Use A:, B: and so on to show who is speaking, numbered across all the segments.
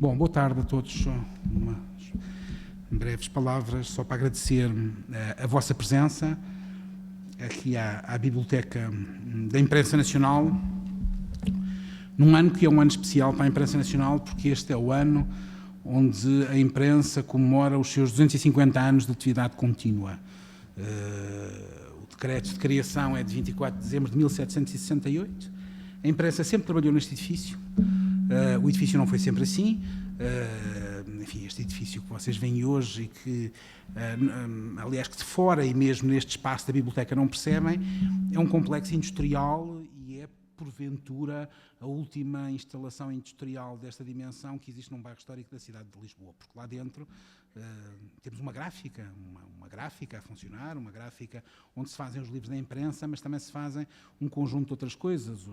A: Bom, boa tarde a todos. Umas breves palavras só para agradecer a vossa presença aqui à Biblioteca da Imprensa Nacional, num ano que é um ano especial para a Imprensa Nacional, porque este é o ano onde a imprensa comemora os seus 250 anos de atividade contínua. O decreto de criação é de 24 de dezembro de 1768. A imprensa sempre trabalhou neste edifício. O edifício não foi sempre assim. Enfim, este edifício que vocês veem hoje e que, aliás, que de fora e mesmo neste espaço da biblioteca não percebem, é um complexo industrial e é, porventura, a última instalação industrial desta dimensão que existe num bairro histórico da cidade de Lisboa, porque lá dentro temos uma gráfica a funcionar, uma gráfica onde se fazem os livros da imprensa, mas também se fazem um conjunto de outras coisas.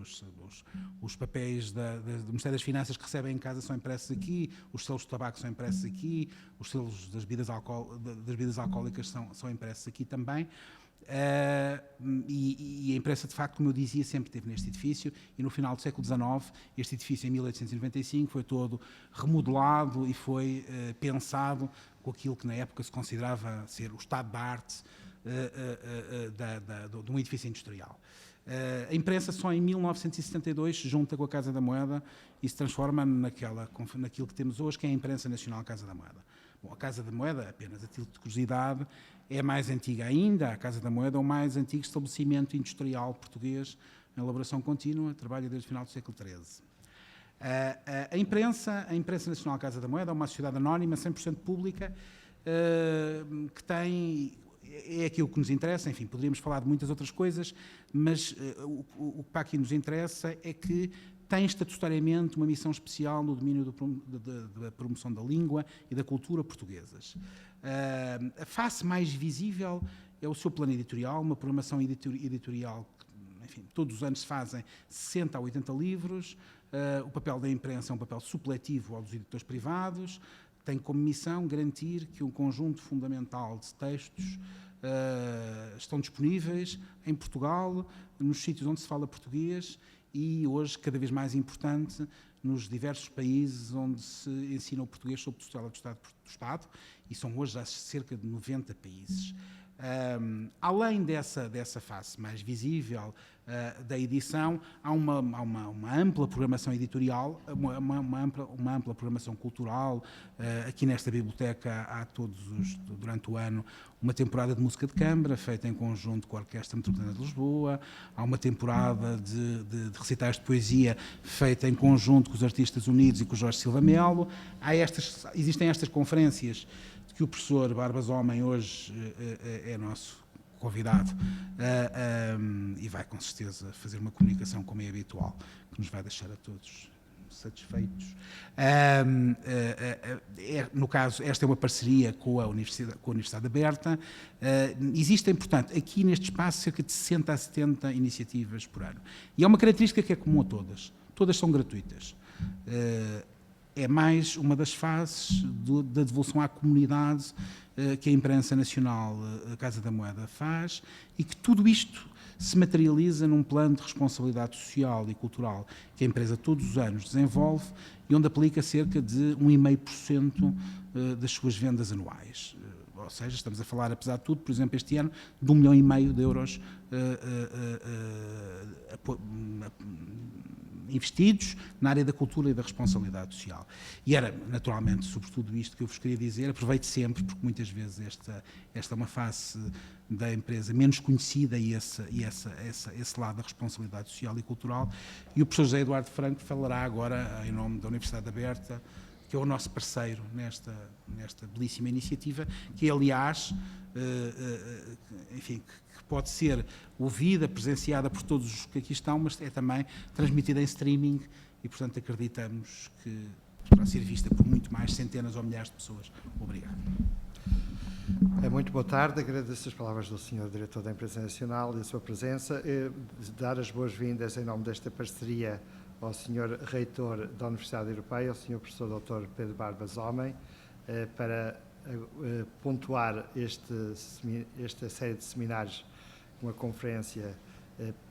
A: Os papéis do Ministério das Finanças que recebem em casa são impressos aqui, os selos de tabaco são impressos aqui, os selos das bebidas alcoólicas são impressos aqui também. E a imprensa, de facto, como eu dizia, sempre esteve neste edifício, e no final do século XIX, este edifício, em 1895, foi todo remodelado e foi pensado com aquilo que na época se considerava ser o estado da arte de um edifício industrial. A imprensa só em 1972 se junta com a Casa da Moeda e se transforma naquilo que temos hoje, que é a Imprensa Nacional Casa da Moeda. Bom, a Casa da Moeda, apenas a título de curiosidade, é mais antiga ainda. A Casa da Moeda é o mais antigo estabelecimento industrial português em elaboração contínua, trabalha desde o final do século XIII. A imprensa Nacional Casa da Moeda é uma sociedade anónima, 100% pública, que tem... É aquilo que nos interessa, enfim, poderíamos falar de muitas outras coisas, mas o que para aqui nos interessa é que tem estatutariamente uma missão especial no domínio da promoção da língua e da cultura portuguesas. A face mais visível é o seu plano editorial, uma programação editorial que, enfim, todos os anos se fazem 60 a 80 livros. O papel da imprensa é um papel supletivo ao dos editores privados, tem como missão garantir que um conjunto fundamental de textos estão disponíveis em Portugal, nos sítios onde se fala português e, hoje, cada vez mais importante, nos diversos países onde se ensina o português sob tutela do Estado, e são hoje já cerca de 90 países. Além dessa face mais visível da edição, há uma ampla programação editorial, uma ampla programação cultural. Aqui nesta biblioteca há durante o ano, uma temporada de música de câmara, feita em conjunto com a Orquestra Metropolitana de Lisboa. Há uma temporada de recitais de poesia, feita em conjunto com os Artistas Unidos e com o Jorge Silva Melo. Existem estas conferências que o professor Barbas Homem hoje é nosso convidado e vai com certeza fazer uma comunicação como é habitual, que nos vai deixar a todos satisfeitos. No caso, esta é uma parceria com a Universidade Aberta. Existem, portanto, aqui neste espaço cerca de 60 a 70 iniciativas por ano. E há uma característica que é comum a todas. Todas são gratuitas. É mais uma das faces da devolução à comunidade que a Imprensa Nacional Casa da Moeda faz, e que tudo isto se materializa num plano de responsabilidade social e cultural que a empresa todos os anos desenvolve e onde aplica cerca de 1,5% das suas vendas anuais. Ou seja, estamos a falar, apesar de tudo, por exemplo, este ano, de 1,5 milhão de euros investidos na área da cultura e da responsabilidade social. E era, naturalmente, sobre tudo isto que eu vos queria dizer. Aproveito sempre, porque muitas vezes esta é uma face da empresa menos conhecida, e esse lado da responsabilidade social e cultural. E o professor José Eduardo Franco falará agora em nome da Universidade Aberta, que é o nosso parceiro nesta belíssima iniciativa, que, aliás, enfim, que pode ser ouvida, presenciada por todos os que aqui estão, mas é também transmitida em streaming e, portanto, acreditamos que poderá ser vista por muito mais centenas ou milhares de pessoas. Obrigado.
B: Muito boa tarde, agradeço as palavras do Sr. Diretor da Imprensa Nacional e a sua presença. Dar as boas-vindas em nome desta parceria ao Sr. Reitor da Universidade Europeia, ao Sr. Professor Dr. Pedro Barbas Homem, para pontuar esta série de seminários, uma conferência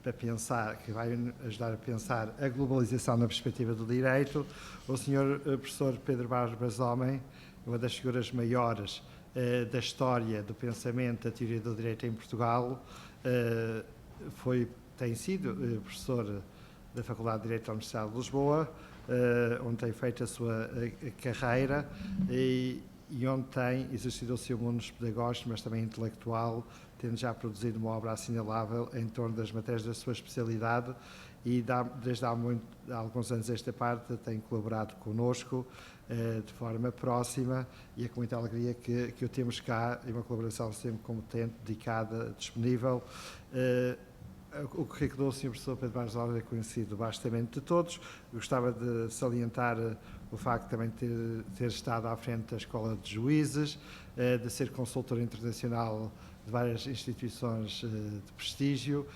B: para pensar, que vai ajudar a pensar a globalização na perspectiva do direito, o Sr. Professor Pedro Barbas Homem, uma das figuras maiores da história do pensamento da teoria do direito em Portugal, tem sido professor da Faculdade de Direito da Universidade de Lisboa, onde tem feito a sua carreira e onde tem exercido o seu mundo pedagógico, mas também intelectual, tendo já produzido uma obra assinalável em torno das matérias da sua especialidade e desde há alguns anos esta parte tem colaborado connosco de forma próxima e é com muita alegria que o temos cá, em uma colaboração sempre competente, dedicada, disponível. O currículo do Sr. Professor Pedro Barbas Homem é conhecido bastante de todos. Gostava de salientar o facto de também ter estado à frente da Escola de Juízes, de ser consultor internacional de várias instituições de prestígio,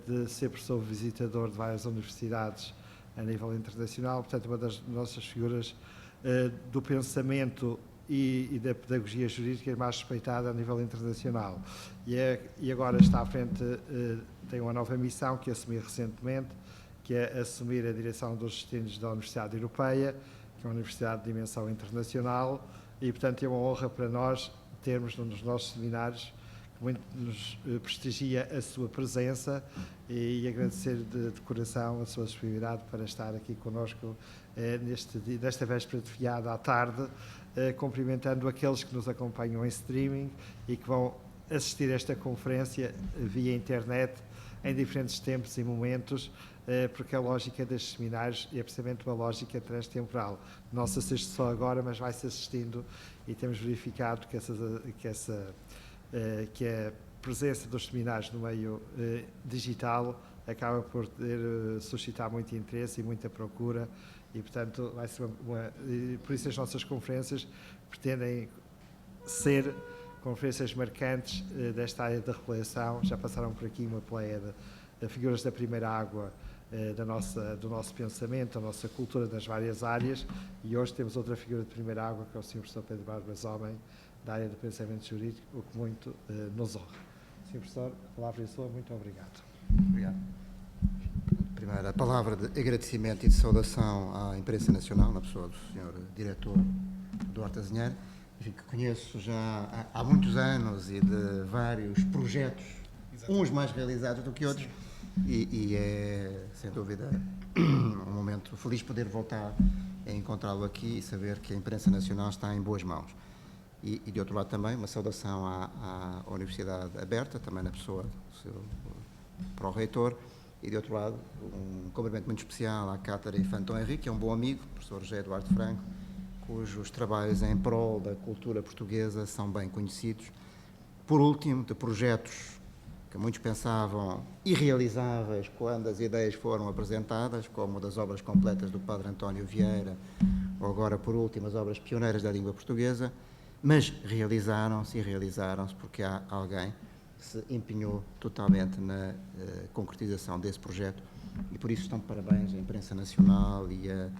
B: de ser professor visitador de várias universidades a nível internacional, portanto, uma das nossas figuras do pensamento e da pedagogia jurídica mais respeitada a nível internacional. E agora está à frente, tem uma nova missão que assumiu recentemente, que é assumir a direção dos destinos da Universidade Europeia, que é uma universidade de dimensão internacional, e, portanto, é uma honra para nós termos nos nossos seminários, que muito nos prestigia a sua presença e agradecer de coração a sua disponibilidade para estar aqui connosco nesta véspera de feriado à tarde, cumprimentando aqueles que nos acompanham em streaming e que vão assistir a esta conferência via internet em diferentes tempos e momentos, porque a lógica destes seminários é precisamente uma lógica transtemporal. Não se assiste só agora, mas vai-se assistindo e temos verificado que a presença dos seminários no meio digital acaba por suscitar muito interesse e muita procura e, portanto, vai ser por isso as nossas conferências pretendem ser conferências marcantes desta área da reflexão. Já passaram por aqui uma pleia de figuras da primeira água do nosso pensamento, da nossa cultura das várias áreas, e hoje temos outra figura de primeira água, que é o Sr. Professor Pedro Barbas Homem, da área do pensamento jurídico, o que muito nos honra. Sr. Professor, a palavra é sua, muito obrigado.
C: Obrigado. Primeiro, a palavra de agradecimento e de saudação à imprensa nacional, na pessoa do Sr. Diretor Duarte Azinheiro, que conheço já há muitos anos e de vários projetos, uns mais realizados do que outros, e é, sem dúvida, um momento feliz poder voltar a encontrá-lo aqui e saber que a imprensa nacional está em boas mãos. E de outro lado também, uma saudação à Universidade Aberta, também na pessoa do seu pró-reitor, e de outro lado, um cumprimento muito especial à Cátedra Infantão Henrique, que é um bom amigo, o professor José Eduardo Franco, cujos trabalhos em prol da cultura portuguesa são bem conhecidos. Por último, de projetos que muitos pensavam irrealizáveis quando as ideias foram apresentadas, como das obras completas do Padre António Vieira, ou agora, por último, as obras pioneiras da língua portuguesa, mas realizaram-se porque há alguém que se empenhou totalmente na concretização desse projeto, e por isso estão de parabéns à imprensa nacional e à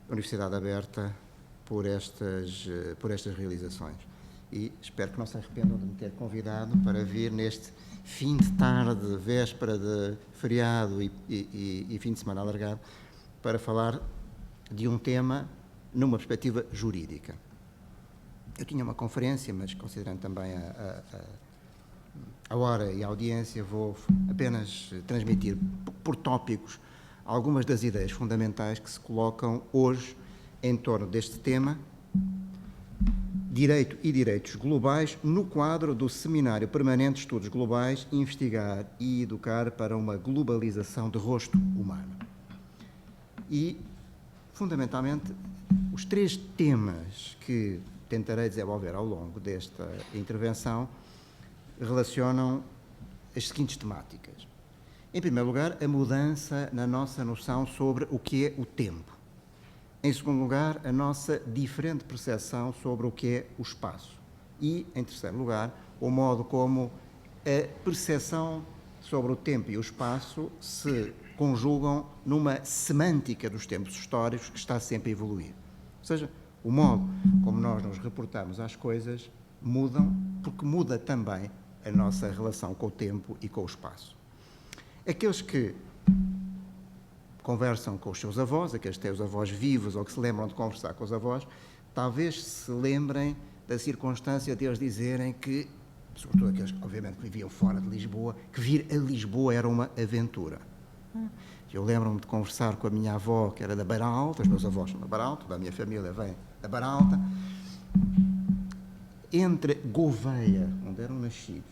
C: Universidade Aberta por estas realizações. E espero que não se arrependam de me ter convidado para vir neste fim de tarde, véspera de feriado e fim de semana alargado, para falar de um tema numa perspectiva jurídica. Eu tinha uma conferência, mas considerando também a hora e a audiência, vou apenas transmitir por tópicos algumas das ideias fundamentais que se colocam hoje em torno deste tema, Direito e Direitos Globais, no quadro do Seminário Permanente de Estudos Globais, Investigar e Educar para uma Globalização de Rosto Humano. E, fundamentalmente, os três temas que tentarei desenvolver ao longo desta intervenção relacionam as seguintes temáticas. Em primeiro lugar, a mudança na nossa noção sobre o que é o tempo. Em segundo lugar, a nossa diferente percepção sobre o que é o espaço. E, em terceiro lugar, o modo como a percepção sobre o tempo e o espaço se conjugam numa semântica dos tempos históricos que está sempre a evoluir. Ou seja, o modo como nós nos reportamos às coisas mudam, porque muda também a nossa relação com o tempo e com o espaço. Aqueles que conversam com os seus avós, aqueles que têm os avós vivos ou que se lembram de conversar com os avós, talvez se lembrem da circunstância de eles dizerem que, sobretudo aqueles, obviamente, que viviam fora de Lisboa, que vir a Lisboa era uma aventura. Eu lembro-me de conversar com a minha avó, que era da Beira Alta, os meus avós são da Beira Alta, toda a minha família vem da Beira Alta, entre Gouveia, onde eram nascidos,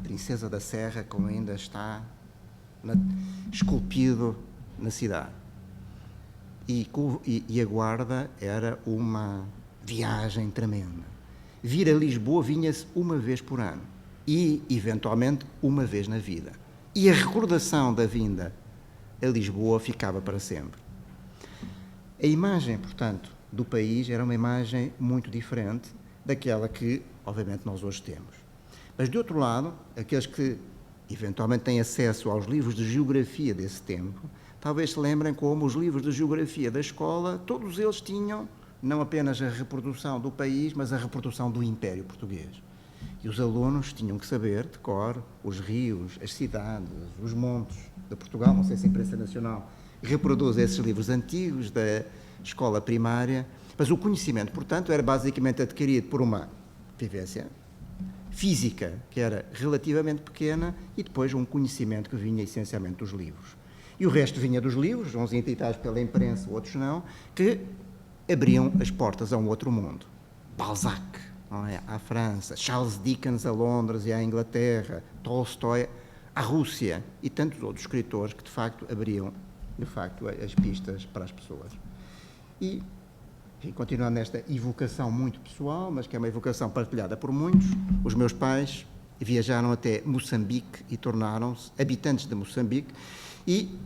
C: Princesa da Serra, como ainda está esculpido na cidade, e a Guarda era uma viagem tremenda. Vir a Lisboa vinha-se uma vez por ano e, eventualmente, uma vez na vida. E a recordação da vinda a Lisboa ficava para sempre. A imagem, portanto, do país era uma imagem muito diferente daquela que, obviamente, nós hoje temos. Mas, de outro lado, aqueles que eventualmente têm acesso aos livros de geografia desse tempo, talvez se lembrem como os livros de geografia da escola, todos eles tinham não apenas a reprodução do país, mas a reprodução do Império Português. E os alunos tinham que saber, de cor, os rios, as cidades, os montes de Portugal. Não sei se a imprensa nacional reproduz esses livros antigos da escola primária, mas o conhecimento, portanto, era basicamente adquirido por uma vivência física, que era relativamente pequena, e depois um conhecimento que vinha essencialmente dos livros. E o resto vinha dos livros, uns editados pela imprensa, outros não, que abriam as portas a um outro mundo. Balzac, não é? À França, Charles Dickens a Londres e à Inglaterra, Tolstói à Rússia e tantos outros escritores que, de facto, abriam, de facto, as pistas para as pessoas. E, enfim, continuando nesta evocação muito pessoal, mas que é uma evocação partilhada por muitos, os meus pais viajaram até Moçambique e tornaram-se habitantes de Moçambique e,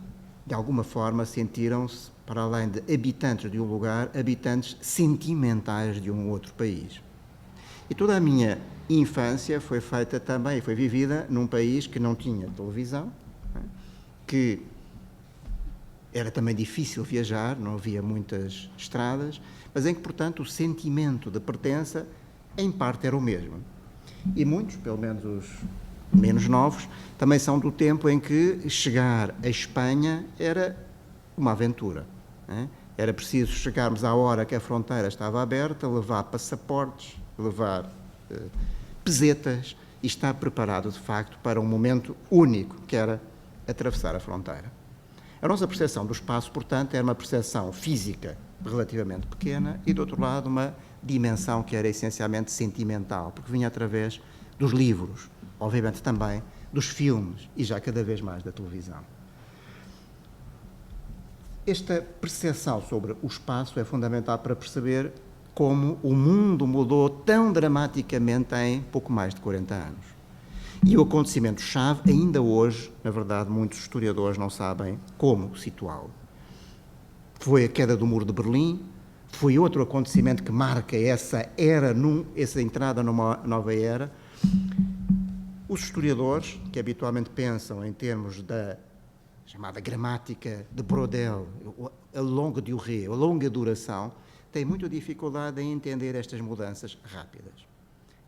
C: de alguma forma, sentiram-se, para além de habitantes de um lugar, habitantes sentimentais de um outro país. E toda a minha infância foi feita também, foi vivida num país que não tinha televisão, que era também difícil viajar, não havia muitas estradas, mas em que, portanto, o sentimento de pertença, em parte, era o mesmo. E muitos, pelo menos os menos novos, também são do tempo em que chegar à Espanha era uma aventura. Era preciso chegarmos à hora que a fronteira estava aberta, levar passaportes, levar pesetas e estar preparado, de facto, para um momento único, que era atravessar a fronteira. A nossa percepção do espaço, portanto, era uma percepção física relativamente pequena e, do outro lado, uma dimensão que era essencialmente sentimental, porque vinha através dos livros, obviamente também dos filmes e já cada vez mais da televisão. Esta percepção sobre o espaço é fundamental para perceber como o mundo mudou tão dramaticamente em pouco mais de 40 anos. E o acontecimento-chave, ainda hoje, na verdade, muitos historiadores não sabem como situá-lo. Foi a queda do Muro de Berlim, foi outro acontecimento que marca essa entrada numa nova era. Os historiadores, que habitualmente pensam em termos da chamada gramática de Brodel, a longa durée, a longa duração, têm muita dificuldade em entender estas mudanças rápidas.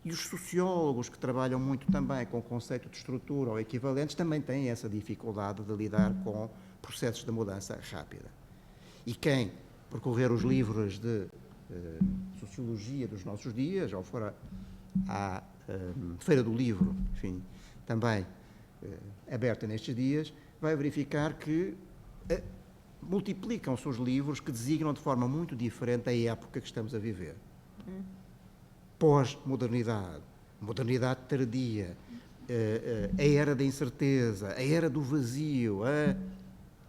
C: E os sociólogos, que trabalham muito também com o conceito de estrutura ou equivalentes, também têm essa dificuldade de lidar com processos de mudança rápida. E quem percorrer os livros de sociologia dos nossos dias, ou for à Feira do Livro, enfim, também aberta nestes dias, vai verificar que multiplicam-se os livros que designam de forma muito diferente a época que estamos a viver. Pós-modernidade, modernidade tardia, a era da incerteza, a era do vazio, a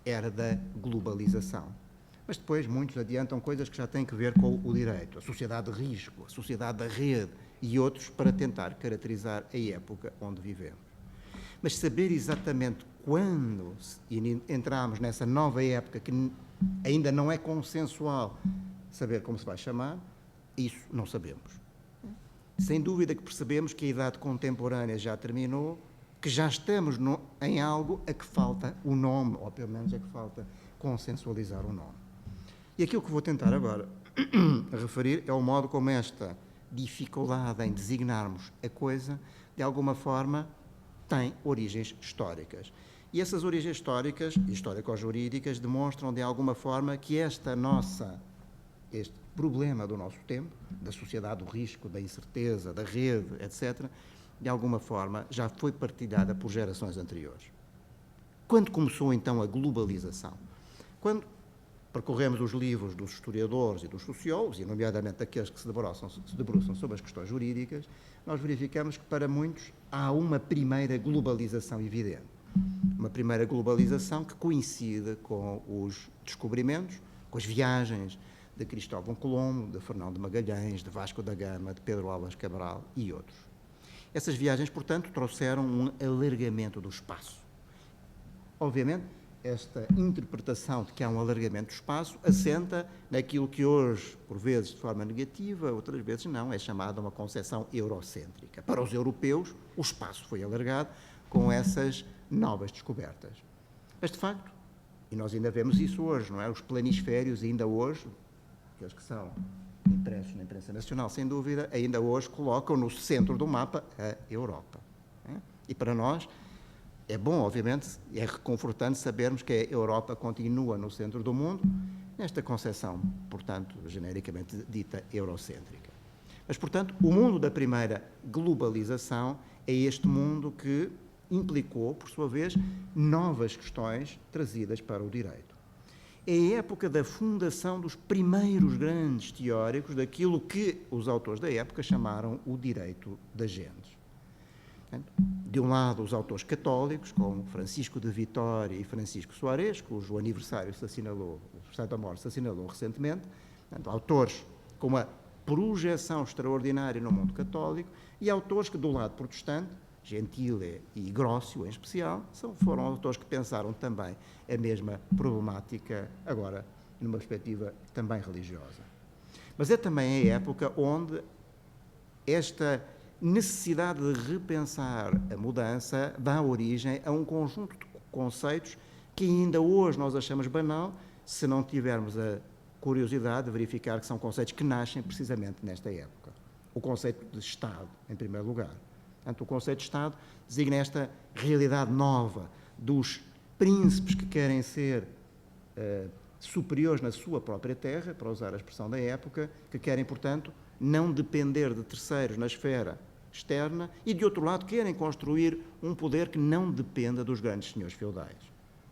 C: era da globalização. Mas depois muitos adiantam coisas que já têm que ver com o direito, a sociedade de risco, a sociedade da rede e outros para tentar caracterizar a época onde vivemos. Mas saber exatamente quando entramos nessa nova época, que ainda não é consensual saber como se vai chamar, isso não sabemos. Sem dúvida que percebemos que a idade contemporânea já terminou, que já estamos em algo a que falta o nome, ou pelo menos a que falta consensualizar o nome. E aquilo que vou tentar agora referir é o modo como esta dificuldade em designarmos a coisa, de alguma forma, tem origens históricas. E essas origens históricas e histórico-jurídicas demonstram, de alguma forma, que este problema do nosso tempo, da sociedade do risco, da incerteza, da rede, etc., de alguma forma já foi partilhada por gerações anteriores. Quando começou, então, a globalização? Quando percorremos os livros dos historiadores e dos sociólogos, e nomeadamente daqueles que se debruçam sobre as questões jurídicas, nós verificamos que, para muitos, há uma primeira globalização evidente. Uma primeira globalização que coincide com os descobrimentos, com as viagens de Cristóvão Colombo, de Fernão de Magalhães, de Vasco da Gama, de Pedro Álvares Cabral e outros. Essas viagens, portanto, trouxeram um alargamento do espaço. Obviamente, esta interpretação de que há um alargamento do espaço assenta naquilo que hoje, por vezes de forma negativa, outras vezes não, é chamada uma concepção eurocêntrica. Para os europeus, o espaço foi alargado com essas novas descobertas. Mas, de facto, e nós ainda vemos isso hoje, não é? Os planisférios, ainda hoje, aqueles que são impressos na imprensa nacional, sem dúvida, ainda hoje colocam no centro do mapa a Europa. E para nós é bom, obviamente, é reconfortante sabermos que a Europa continua no centro do mundo, nesta concepção, portanto, genericamente dita eurocêntrica. Mas, portanto, o mundo da primeira globalização é este mundo que implicou, por sua vez, novas questões trazidas para o direito. É a época da fundação dos primeiros grandes teóricos daquilo que os autores da época chamaram o direito das gentes. De um lado, os autores católicos, como Francisco de Vitória e Francisco Soares, cujo aniversário se assinalou, o aniversário da morte se assinalou recentemente, autores com uma projeção extraordinária no mundo católico, e autores que, do lado protestante, Gentile e Grócio, em especial, foram autores que pensaram também a mesma problemática, agora numa perspectiva também religiosa. Mas é também a época onde esta necessidade de repensar a mudança dá origem a um conjunto de conceitos que ainda hoje nós achamos banal, se não tivermos a curiosidade de verificar que são conceitos que nascem precisamente nesta época. O conceito de Estado, em primeiro lugar. Portanto, o conceito de Estado designa esta realidade nova dos príncipes que querem ser superiores na sua própria terra, para usar a expressão da época, que querem, portanto, não depender de terceiros na esfera externa e, de outro lado, querem construir um poder que não dependa dos grandes senhores feudais.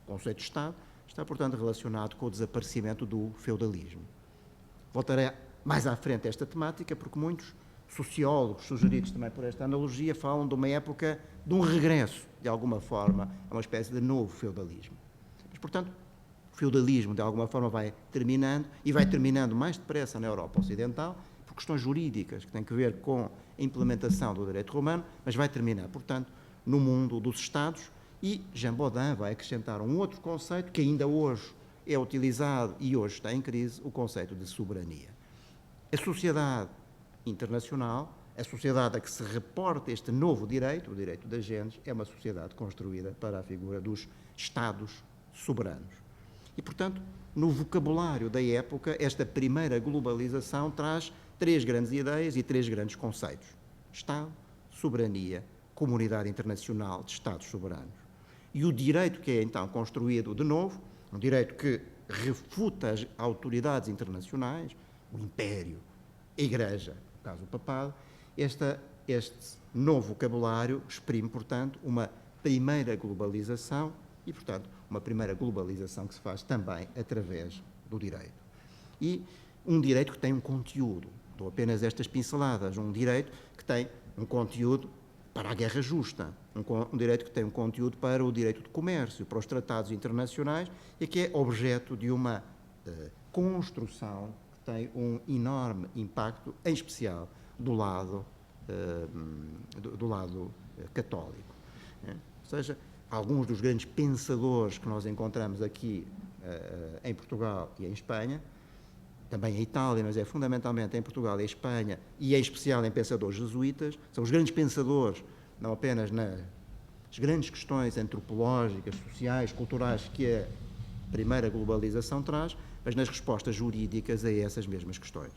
C: O conceito de Estado está, portanto, relacionado com o desaparecimento do feudalismo. Voltarei mais à frente a esta temática, porque muitos sociólogos, sugeridos também por esta analogia, falam de uma época de um regresso, de alguma forma, a uma espécie de novo feudalismo. Mas, portanto, o feudalismo, de alguma forma, vai terminando, e vai terminando mais depressa na Europa Ocidental, por questões jurídicas que têm a ver com a implementação do direito romano, mas vai terminar, portanto, no mundo dos Estados, e Jean Bodin vai acrescentar um outro conceito que ainda hoje é utilizado e hoje está em crise, o conceito de soberania. A sociedade internacional, a sociedade a que se reporta este novo direito, o direito das gentes, é uma sociedade construída para a figura dos Estados soberanos. E, portanto, no vocabulário da época, esta primeira globalização traz três grandes ideias e três grandes conceitos: Estado, soberania, comunidade internacional de Estados soberanos. E o direito que é então construído de novo, um direito que refuta as autoridades internacionais, o Império, a Igreja, no caso o Papado, este novo vocabulário exprime, portanto, uma primeira globalização e, portanto, uma primeira globalização que se faz também através do direito. E um direito que tem um conteúdo, dou apenas estas pinceladas, um direito que tem um conteúdo para a guerra justa, um direito que tem um conteúdo para o direito de comércio, para os tratados internacionais e que é objeto de uma construção que tem um enorme impacto, em especial do lado católico. Ou seja, alguns dos grandes pensadores que nós encontramos aqui em Portugal e em Espanha, também em Itália, mas é fundamentalmente em Portugal e em Espanha, e em especial em pensadores jesuítas, são os grandes pensadores, não apenas nas grandes questões antropológicas, sociais, culturais que a primeira globalização traz, mas nas respostas jurídicas a essas mesmas questões.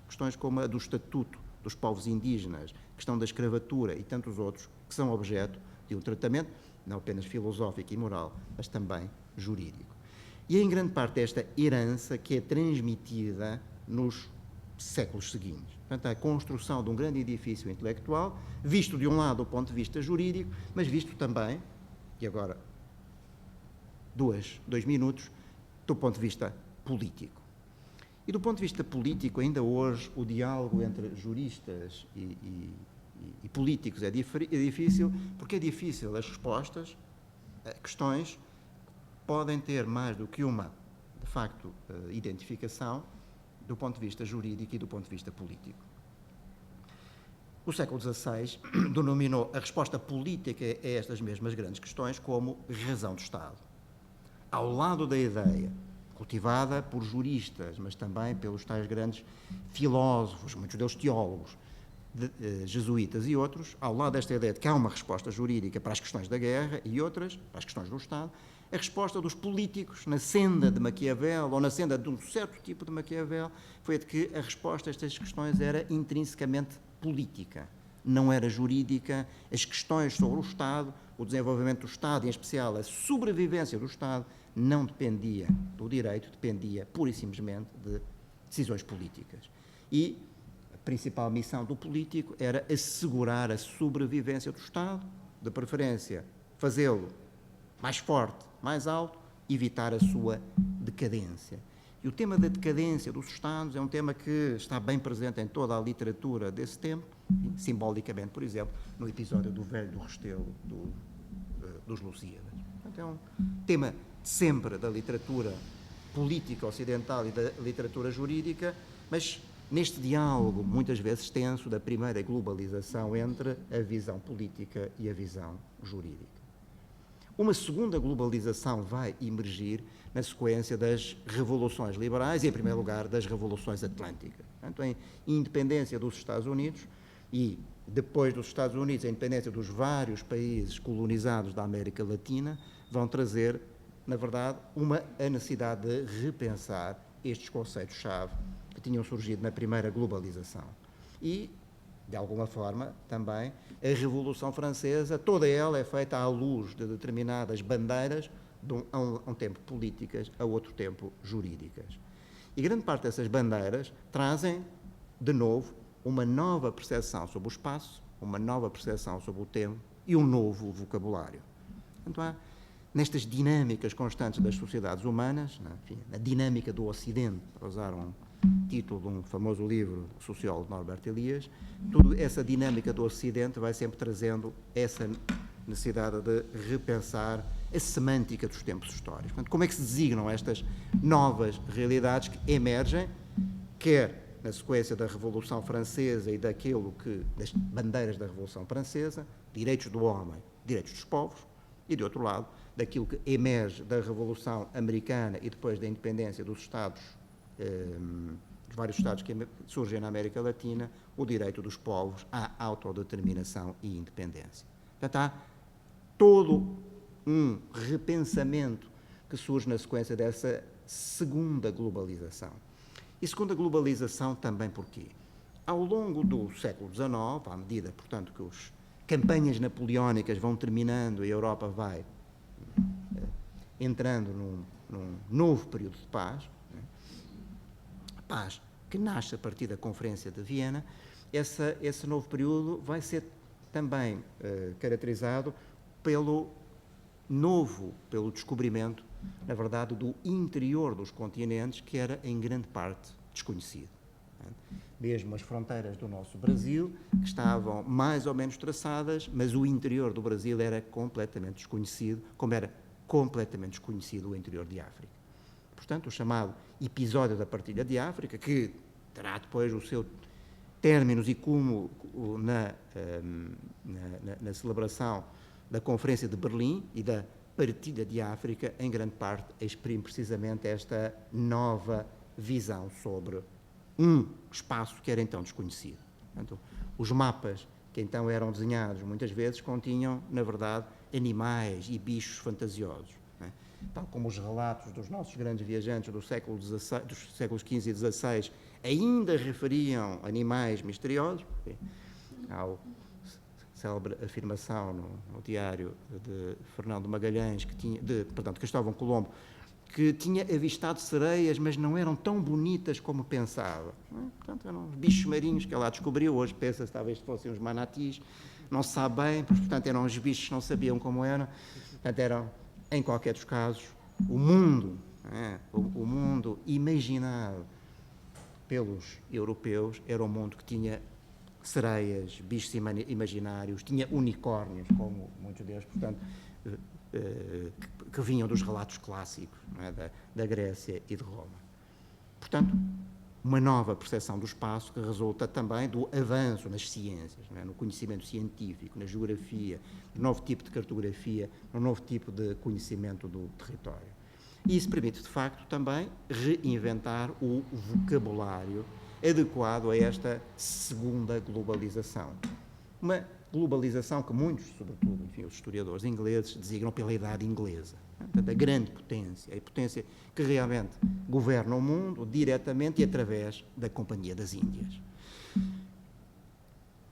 C: Questões como a do estatuto dos povos indígenas, questão da escravatura e tantos outros que são objeto de um tratamento não apenas filosófico e moral, mas também jurídico. E é em grande parte esta herança que é transmitida nos séculos seguintes. Portanto, a construção de um grande edifício intelectual, visto de um lado do ponto de vista jurídico, mas visto também, e agora 2 minutos, do ponto de vista político. E do ponto de vista político, ainda hoje, o diálogo entre juristas e políticos é difícil, porque é difícil as respostas a questões podem ter mais do que uma, de facto, identificação do ponto de vista jurídico e do ponto de vista político. O século XVI denominou a resposta política a estas mesmas grandes questões como razão do Estado. Ao lado da ideia, cultivada por juristas, mas também pelos tais grandes filósofos, muitos deles teólogos, jesuítas e outros, ao lado desta ideia de que há uma resposta jurídica para as questões da guerra e outras para as questões do Estado, a resposta dos políticos na senda de Maquiavel ou na senda de um certo tipo de Maquiavel foi a de que a resposta a estas questões era intrinsecamente política, não era jurídica. As questões sobre o Estado, o desenvolvimento do Estado, em especial a sobrevivência do Estado, não dependia do direito, dependia pura e simplesmente de decisões políticas. E a principal missão do político era assegurar a sobrevivência do Estado, de preferência fazê-lo mais forte, mais alto, evitar a sua decadência. E o tema da decadência dos Estados é um tema que está bem presente em toda a literatura desse tempo, simbolicamente, por exemplo, no episódio do Velho do Restelo dos Lusíadas. Portanto, é um tema sempre da literatura política ocidental e da literatura jurídica, mas neste diálogo, muitas vezes tenso, da primeira globalização entre a visão política e a visão jurídica. Uma segunda globalização vai emergir na sequência das revoluções liberais e, em primeiro lugar, das revoluções atlânticas. Portanto, a independência dos Estados Unidos e, depois dos Estados Unidos, a independência dos vários países colonizados da América Latina vão trazer, na verdade, a necessidade de repensar estes conceitos-chave que tinham surgido na primeira globalização. E, de alguma forma, também, a Revolução Francesa, toda ela é feita à luz de determinadas bandeiras, a um tempo políticas, a outro tempo jurídicas. E grande parte dessas bandeiras trazem, de novo, uma nova percepção sobre o espaço, uma nova percepção sobre o tempo e um novo vocabulário. Portanto, há, nestas dinâmicas constantes das sociedades humanas, enfim, a dinâmica do Ocidente, para usar um título de um famoso livro do sociólogo Norbert Elias, toda essa dinâmica do Ocidente vai sempre trazendo essa necessidade de repensar a semântica dos tempos históricos. Portanto, como é que se designam estas novas realidades que emergem, quer na sequência da Revolução Francesa e daquilo que, das bandeiras da Revolução Francesa, direitos do homem, direitos dos povos, e, de outro lado, daquilo que emerge da Revolução Americana e depois da independência dos Estados, dos vários Estados que surgem na América Latina, o direito dos povos à autodeterminação e independência. Portanto, há todo um repensamento que surge na sequência dessa segunda globalização. E segunda globalização também porquê? Ao longo do século XIX, à medida, portanto, que as campanhas napoleónicas vão terminando e a Europa vai entrando num novo período de paz, paz que nasce a partir da Conferência de Viena, esse novo período vai ser também caracterizado pelo descobrimento, na verdade, do interior dos continentes, que era em grande parte desconhecido. Mesmo as fronteiras do nosso Brasil, que estavam mais ou menos traçadas, mas o interior do Brasil era completamente desconhecido, como era completamente desconhecido o interior de África. Portanto, o chamado episódio da partilha de África, que terá depois o seu términos e cúmulo na celebração da Conferência de Berlim e da partilha de África, em grande parte exprime precisamente esta nova visão sobre um espaço que era então desconhecido. Portanto, os mapas que então eram desenhados muitas vezes continham, na verdade, animais e bichos fantasiosos, não é? Tal como os relatos dos nossos grandes viajantes dos séculos XV e XVI ainda referiam animais misteriosos. Ao célebre afirmação no diário de Fernando Magalhães, de Cristóvão Colombo, que tinha avistado sereias, mas não eram tão bonitas como pensava. Portanto, eram uns bichos marinhos que ela descobriu, hoje pensa-se talvez fossem uns manatis, não se sabe bem, portanto eram uns bichos que não sabiam como eram, portanto eram, em qualquer dos casos, o mundo, o mundo imaginado pelos europeus era um mundo que tinha sereias, bichos imaginários, tinha unicórnios, como muitos deles, portanto, que vinham dos relatos clássicos, não é, da Grécia e de Roma. Portanto, uma nova percepção do espaço que resulta também do avanço nas ciências, não é, no conhecimento científico, na geografia, no novo tipo de cartografia, no novo tipo de conhecimento do território. E isso permite, de facto, também reinventar o vocabulário adequado a esta segunda globalização. Uma globalização que muitos, sobretudo, enfim, os historiadores ingleses, designam pela idade inglesa. Portanto, a grande potência, a potência que realmente governa o mundo diretamente e através da Companhia das Índias.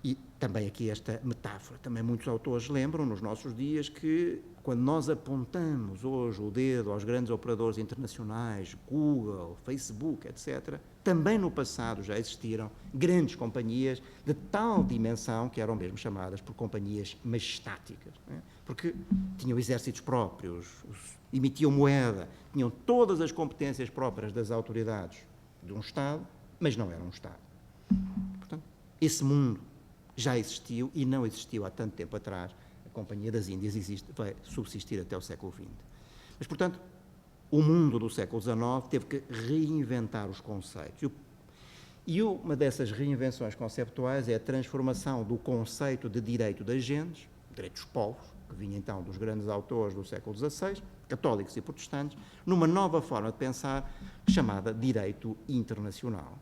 C: E também aqui esta metáfora, também muitos autores lembram nos nossos dias que quando nós apontamos hoje o dedo aos grandes operadores internacionais, Google, Facebook, etc., também no passado já existiram grandes companhias de tal dimensão que eram mesmo chamadas por companhias majestáticas, não é? Porque tinham exércitos próprios, emitiam moeda, tinham todas as competências próprias das autoridades de um Estado, mas não eram um Estado. Portanto, esse mundo já existiu e não existiu há tanto tempo atrás. A Companhia das Índias vai subsistir até o século XX. Mas, portanto, o mundo do século XIX teve que reinventar os conceitos. E uma dessas reinvenções conceptuais é a transformação do conceito de direito das gentes, direito dos povos, que vinha então dos grandes autores do século XVI, católicos e protestantes, numa nova forma de pensar chamada direito internacional.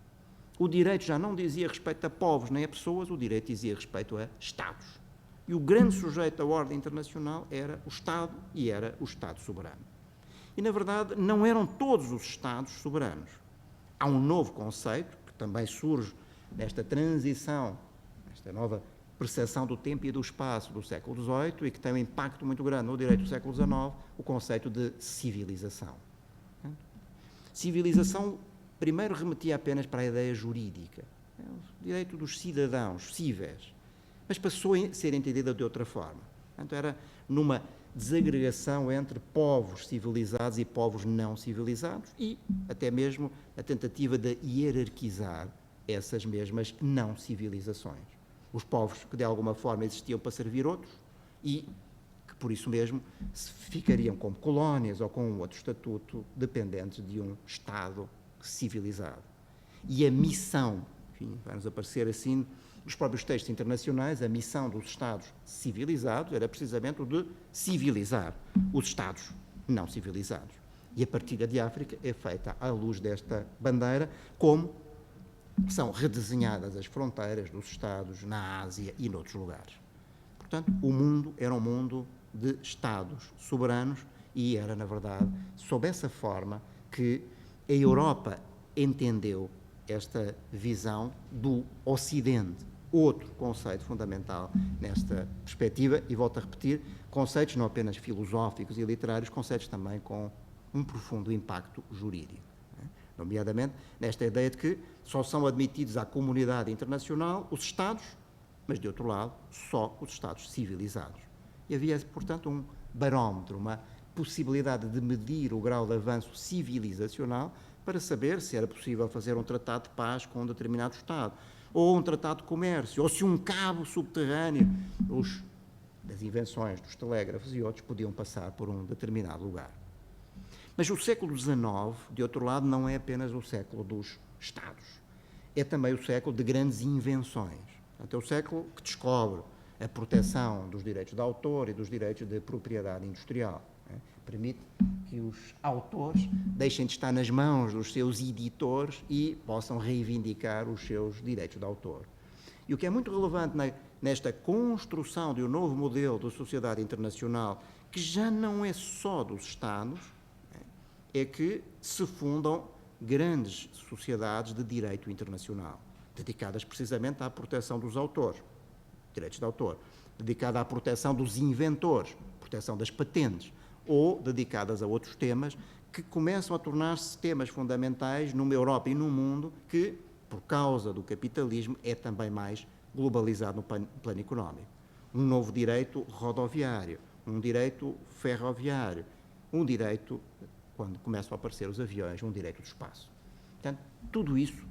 C: O direito já não dizia respeito a povos nem a pessoas, o direito dizia respeito a Estados. E o grande sujeito da ordem internacional era o Estado e era o Estado soberano. E, na verdade, não eram todos os Estados soberanos. Há um novo conceito, que também surge nesta transição, nesta nova percepção do tempo e do espaço do século XVIII e que tem um impacto muito grande no direito do século XIX, o conceito de civilização. Civilização, primeiro, remetia apenas para a ideia jurídica, o direito dos cidadãos, cíveis, mas passou a ser entendida de outra forma. Portanto, era numa desagregação entre povos civilizados e povos não civilizados e até mesmo a tentativa de hierarquizar essas mesmas não civilizações. Os povos que de alguma forma existiam para servir outros e que por isso mesmo ficariam como colónias ou com um outro estatuto dependentes de um Estado civilizado. E a missão, enfim, vai-nos aparecer assim nos próprios textos internacionais, a missão dos Estados civilizados era precisamente o de civilizar os Estados não civilizados. E a partilha de África é feita à luz desta bandeira, como são redesenhadas as fronteiras dos Estados na Ásia e noutros lugares. Portanto, o mundo era um mundo de Estados soberanos e era, na verdade, sob essa forma que a Europa entendeu esta visão do Ocidente. Outro conceito fundamental nesta perspectiva, e volto a repetir, conceitos não apenas filosóficos e literários, conceitos também com um profundo impacto jurídico. Nomeadamente, nesta ideia de que só são admitidos à comunidade internacional os Estados, mas, de outro lado, só os Estados civilizados. E havia, portanto, um barómetro, uma possibilidade de medir o grau de avanço civilizacional para saber se era possível fazer um tratado de paz com um determinado Estado, ou um tratado de comércio, ou se um cabo subterrâneo, das invenções dos telégrafos e outros, podiam passar por um determinado lugar. Mas o século XIX, de outro lado, não é apenas o século dos Estados. É também o século de grandes invenções. Portanto, é o século que descobre a proteção dos direitos de autor e dos direitos de propriedade industrial. Permite que os autores deixem de estar nas mãos dos seus editores e possam reivindicar os seus direitos de autor. E o que é muito relevante nesta construção de um novo modelo de sociedade internacional, que já não é só dos Estados, é que se fundam grandes sociedades de direito internacional, dedicadas precisamente à proteção dos autores, direitos de autor. dedicada à proteção dos inventores, proteção das patentes, ou dedicadas a outros temas que começam a tornar-se temas fundamentais numa Europa e num mundo que, por causa do capitalismo, é também mais globalizado no plano económico. Um novo direito rodoviário, um direito ferroviário, um direito, quando começam a aparecer os aviões, um direito do espaço. Portanto, tudo isso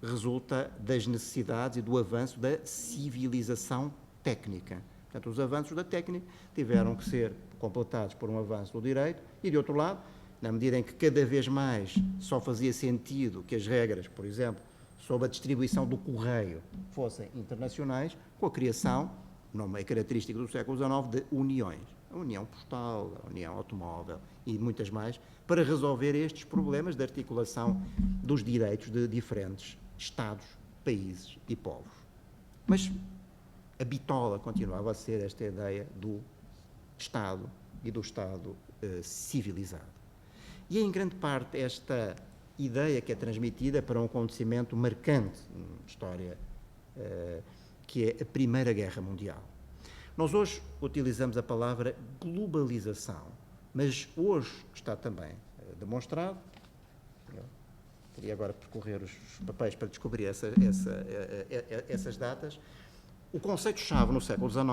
C: resulta das necessidades e do avanço da civilização técnica. Portanto, os avanços da técnica tiveram que ser completados por um avanço do direito e, de outro lado, na medida em que cada vez mais só fazia sentido que as regras, por exemplo, sobre a distribuição do correio fossem internacionais, com a criação, não é característico do século XIX, de uniões. A União Postal, a União Automóvel e muitas mais, para resolver estes problemas de articulação dos direitos de diferentes Estados, países e povos. Mas a bitola continuava a ser esta ideia do Estado e do Estado civilizado. E é em grande parte esta ideia que é transmitida para um acontecimento marcante na história, que é a Primeira Guerra Mundial. Nós hoje utilizamos a palavra globalização, mas hoje está também demonstrado, eu queria agora percorrer os papéis para descobrir essas datas, o conceito-chave no século XIX,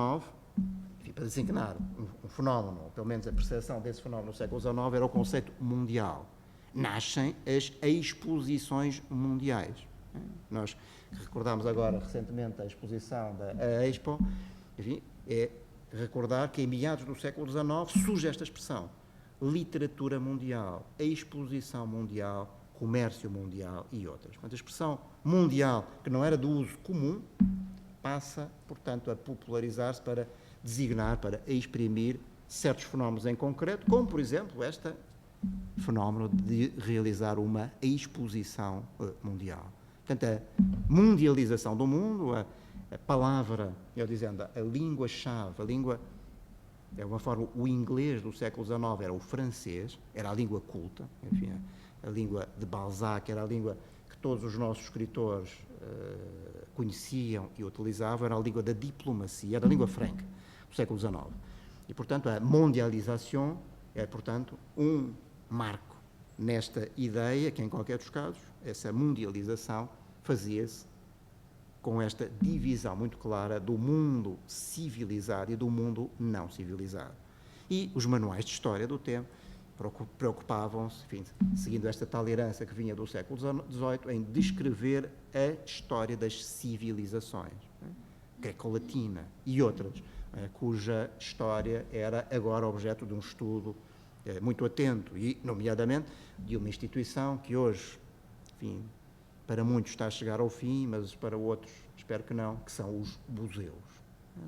C: enfim, para designar um fenómeno, ou pelo menos a percepção desse fenómeno no século XIX, era o conceito mundial. Nascem as exposições mundiais. Nós recordámos agora recentemente a exposição da Expo, enfim, é recordar que em meados do século XIX surge esta expressão: literatura mundial, exposição mundial, comércio mundial e outras. Portanto, a expressão mundial, que não era do uso comum, passa, portanto, a popularizar-se para designar, para exprimir certos fenómenos em concreto, como, por exemplo, este fenómeno de realizar uma exposição mundial. Portanto, a mundialização do mundo, a palavra, eu dizendo, a língua-chave, a língua, de alguma forma, o inglês do século XIX era o francês, era a língua culta, enfim, a língua de Balzac, era a língua que todos os nossos escritores conheciam e utilizavam, era a língua da diplomacia, era a língua franca do século XIX. E, portanto, a mondialização é, portanto, um marco nesta ideia que, em qualquer dos casos, essa mundialização fazia-se com esta divisão muito clara do mundo civilizado e do mundo não civilizado. E os manuais de história do tempo preocupavam-se, enfim, seguindo esta tal herança que vinha do século XVIII, em descrever a história das civilizações, greco-latina e outras, cuja história era agora objeto de um estudo muito atento e, nomeadamente, de uma instituição que hoje, enfim, para muitos está a chegar ao fim, mas para outros, espero que não, que são os museus.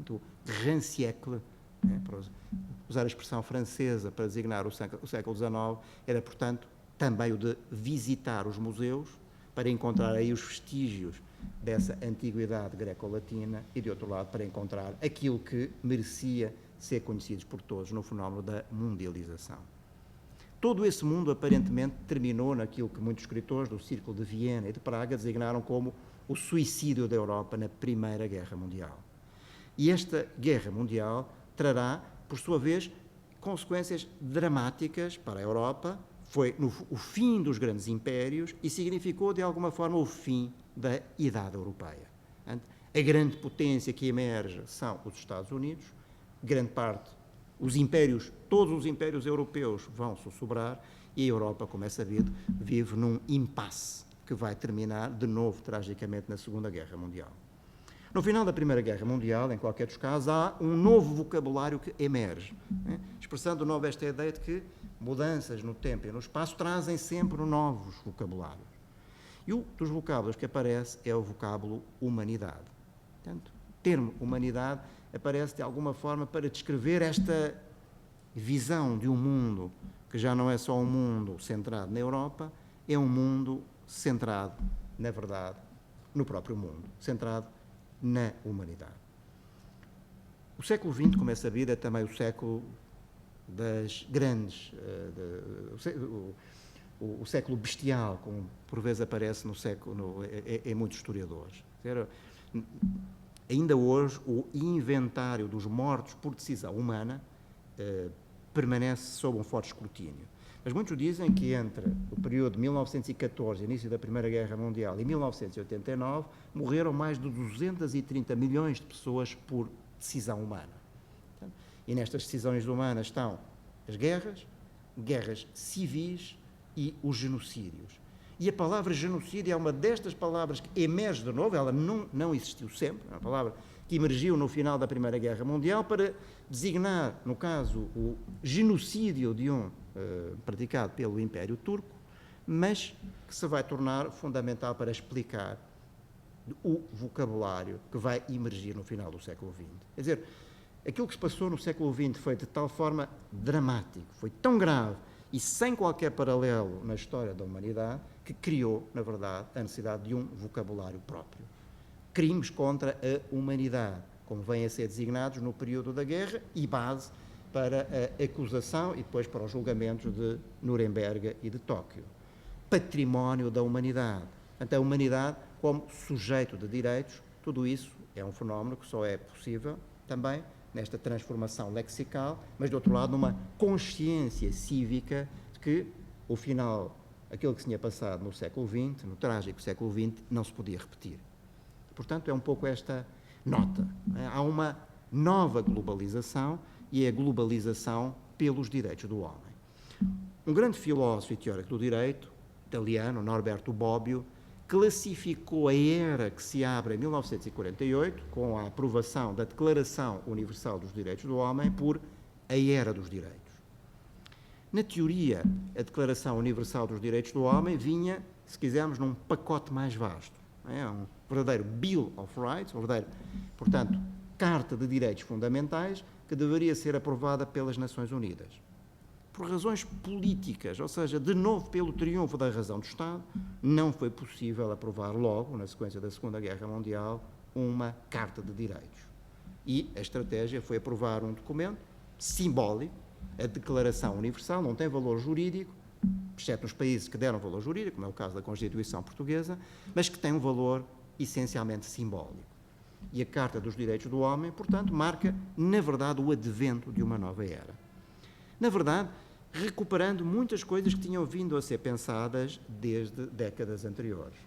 C: O grand siècle, para usar a expressão francesa para designar o século XIX, era, portanto, também o de visitar os museus para encontrar aí os vestígios dessa antiguidade greco-latina e, de outro lado, para encontrar aquilo que merecia ser conhecido por todos no fenómeno da mundialização. Todo esse mundo, aparentemente, terminou naquilo que muitos escritores do Círculo de Viena e de Praga designaram como o suicídio da Europa na Primeira Guerra Mundial. E esta Guerra Mundial trará, por sua vez, consequências dramáticas para a Europa. Foi o fim dos grandes impérios e significou, de alguma forma, o fim da Idade Europeia. A grande potência que emerge são os Estados Unidos, grande parte, todos os impérios europeus vão sussurrar e a Europa, como é sabido, vive num impasse que vai terminar, de novo, tragicamente, na Segunda Guerra Mundial. No final da Primeira Guerra Mundial, em qualquer dos casos, há um novo vocabulário que emerge, expressando de novo esta ideia de que mudanças no tempo e no espaço trazem sempre novos vocabulários. E um dos vocábulos que aparece é o vocábulo humanidade. Portanto, o termo humanidade aparece de alguma forma para descrever esta visão de um mundo que já não é só um mundo centrado na Europa, é um mundo centrado, na verdade, no próprio mundo, centrado na humanidade. O século XX, como é sabido, é também o século das grandes, o século bestial, como por vezes aparece em muitos historiadores. A ainda hoje o inventário dos mortos por decisão humana permanece sob um forte escrutínio. Mas muitos dizem que entre o período de 1914, início da Primeira Guerra Mundial, e 1989, morreram mais de 230 milhões de pessoas por decisão humana. E nestas decisões humanas estão as guerras, guerras civis e os genocídios. E a palavra genocídio é uma destas palavras que emerge de novo, ela não existiu sempre, é uma palavra que emergiu no final da Primeira Guerra Mundial para designar, no caso, o genocídio de praticado pelo Império Turco, mas que se vai tornar fundamental para explicar o vocabulário que vai emergir no final do século XX. Quer dizer, aquilo que se passou no século XX foi de tal forma dramático, foi tão grave e sem qualquer paralelo na história da humanidade, que criou, na verdade, a necessidade de um vocabulário próprio. Crimes contra a humanidade, como vêm a ser designados no período da guerra, e base para a acusação e depois para os julgamentos de Nuremberg e de Tóquio. Património da humanidade. Portanto, a humanidade como sujeito de direitos, tudo isso é um fenómeno que só é possível também nesta transformação lexical, mas, de outro lado, numa consciência cívica de que o final, aquilo que se tinha passado no século XX, no trágico século XX, não se podia repetir. Portanto, é um pouco esta nota. Há uma nova globalização e é a globalização pelos direitos do homem. Um grande filósofo e teórico do direito, italiano, Norberto Bobbio, classificou a era que se abre em 1948, com a aprovação da Declaração Universal dos Direitos do Homem, por a era dos direitos. Na teoria, a Declaração Universal dos Direitos do Homem vinha, se quisermos, num pacote mais vasto. É um verdadeiro Bill of Rights, portanto, Carta de Direitos Fundamentais, que deveria ser aprovada pelas Nações Unidas. Por razões políticas, ou seja, de novo pelo triunfo da razão do Estado, não foi possível aprovar logo, na sequência da Segunda Guerra Mundial, uma Carta de Direitos. E a estratégia foi aprovar um documento simbólico, a Declaração Universal, não tem valor jurídico, exceto nos países que deram valor jurídico, como é o caso da Constituição Portuguesa, mas que tem um valor essencialmente simbólico. E a Carta dos Direitos do Homem, portanto, marca, na verdade, o advento de uma nova era. Na verdade, recuperando muitas coisas que tinham vindo a ser pensadas desde décadas anteriores.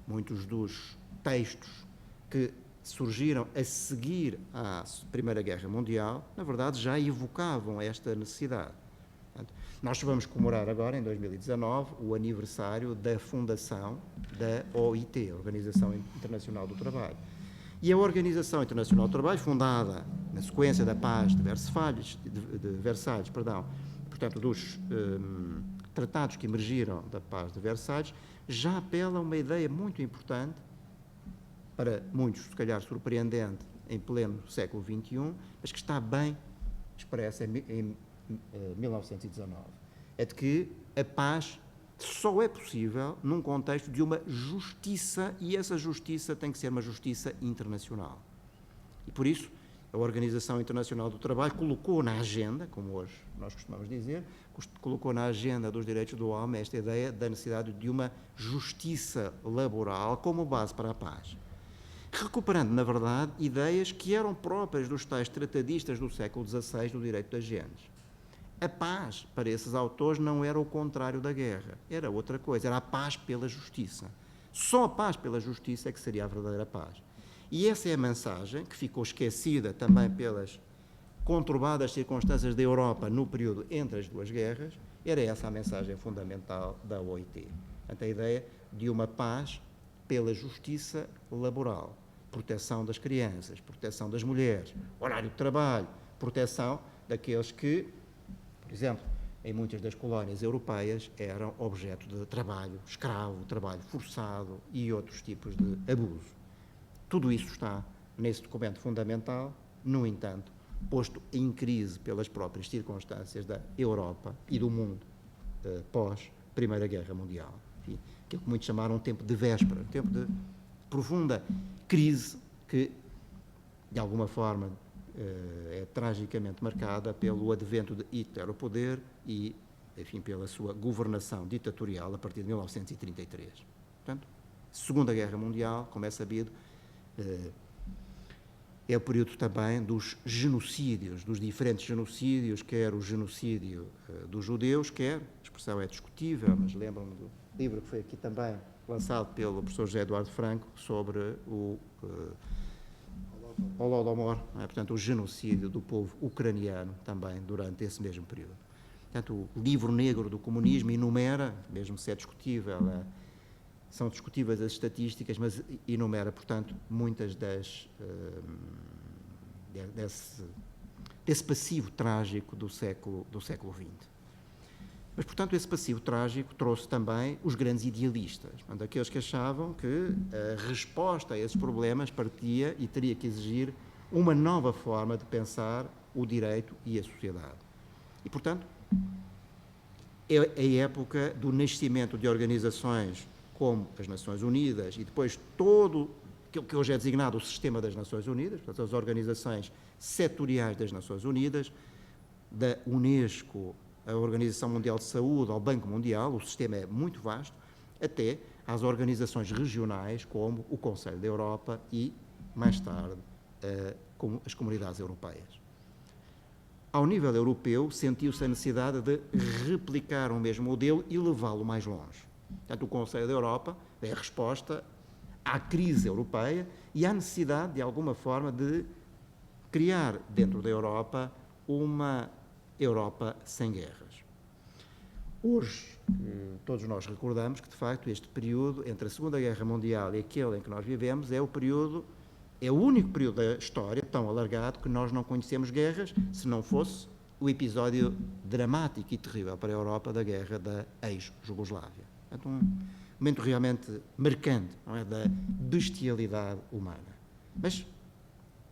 C: Muitos dos textos que surgiram a seguir à Primeira Guerra Mundial, na verdade, já evocavam esta necessidade. Portanto, nós vamos comemorar agora, em 2019, o aniversário da fundação da OIT, Organização Internacional do Trabalho. E a Organização Internacional do Trabalho, fundada na sequência da Paz de Versalhes, portanto, dos tratados que emergiram da Paz de Versalhes, já apela a uma ideia muito importante, para muitos, se calhar, surpreendente, em pleno século XXI, mas que está bem expressa em 1919. É de que a paz só é possível num contexto de uma justiça, e essa justiça tem que ser uma justiça internacional. E por isso, a Organização Internacional do Trabalho colocou na agenda, como hoje nós costumamos dizer, colocou na agenda dos direitos do homem esta ideia da necessidade de uma justiça laboral como base para a paz. Recuperando, na verdade, ideias que eram próprias dos tais tratadistas do século XVI do direito das gentes. A paz, para esses autores, não era o contrário da guerra, era outra coisa, era a paz pela justiça. Só a paz pela justiça é que seria a verdadeira paz. E essa é a mensagem que ficou esquecida também pelas conturbadas circunstâncias da Europa no período entre as duas guerras, era essa a mensagem fundamental da OIT. Portanto, a ideia de uma paz pela justiça laboral, proteção das crianças, proteção das mulheres, horário de trabalho, proteção daqueles que, por exemplo, em muitas das colónias europeias eram objeto de trabalho escravo, trabalho forçado e outros tipos de abuso. Tudo isso está nesse documento fundamental, no entanto, posto em crise pelas próprias circunstâncias da Europa e do mundo pós-Primeira Guerra Mundial. Enfim, aquilo que muitos chamaram um tempo de véspera, um tempo de profunda crise que, de alguma forma, é tragicamente marcada pelo advento de Hitler ao poder e, enfim, pela sua governação ditatorial a partir de 1933. Portanto, Segunda Guerra Mundial, como é sabido, É o período também dos genocídios, dos diferentes genocídios, quer o genocídio dos judeus, quer, a expressão é discutível, mas lembram-me do livro que foi aqui também lançado pelo professor José Eduardo Franco sobre o Holodomor, portanto, o genocídio do povo ucraniano também durante esse mesmo período. Portanto, o livro negro do comunismo enumera, mesmo se é discutível, são discutíveis as estatísticas, mas enumera, portanto, muitas desse passivo trágico do século XX. Mas, portanto, esse passivo trágico trouxe também os grandes idealistas, aqueles que achavam que a resposta a esses problemas partia e teria que exigir uma nova forma de pensar o direito e a sociedade. E, portanto, é a época do nascimento de organizações como as Nações Unidas e depois todo o que hoje é designado o Sistema das Nações Unidas, portanto, as organizações setoriais das Nações Unidas, da Unesco, a Organização Mundial de Saúde, ao Banco Mundial, o sistema é muito vasto, até às organizações regionais, como o Conselho da Europa e, mais tarde, como as Comunidades Europeias. Ao nível europeu, sentiu-se a necessidade de replicar o mesmo modelo e levá-lo mais longe. Portanto, o Conselho da Europa é a resposta à crise europeia e à necessidade, de alguma forma, de criar dentro da Europa uma Europa sem guerras. Hoje, todos nós recordamos que, de facto, este período entre a Segunda Guerra Mundial e aquele em que nós vivemos é o único período da história tão alargado que nós não conhecemos guerras, se não fosse o episódio dramático e terrível para a Europa da guerra da ex-Jugoslávia. Portanto, um momento realmente marcante, não é, da bestialidade humana. Mas,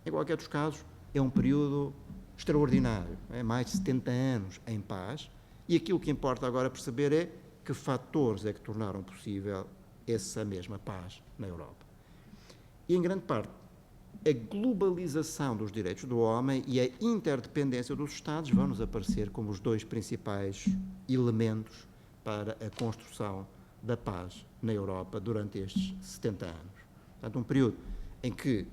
C: em qualquer dos casos, é um período extraordinário, mais de 70 anos em paz, e aquilo que importa agora perceber é que fatores é que tornaram possível essa mesma paz na Europa. E, em grande parte, a globalização dos direitos do homem e a interdependência dos Estados vão-nos aparecer como os dois principais elementos para a construção da paz na Europa durante estes 70 anos. Portanto, um período em que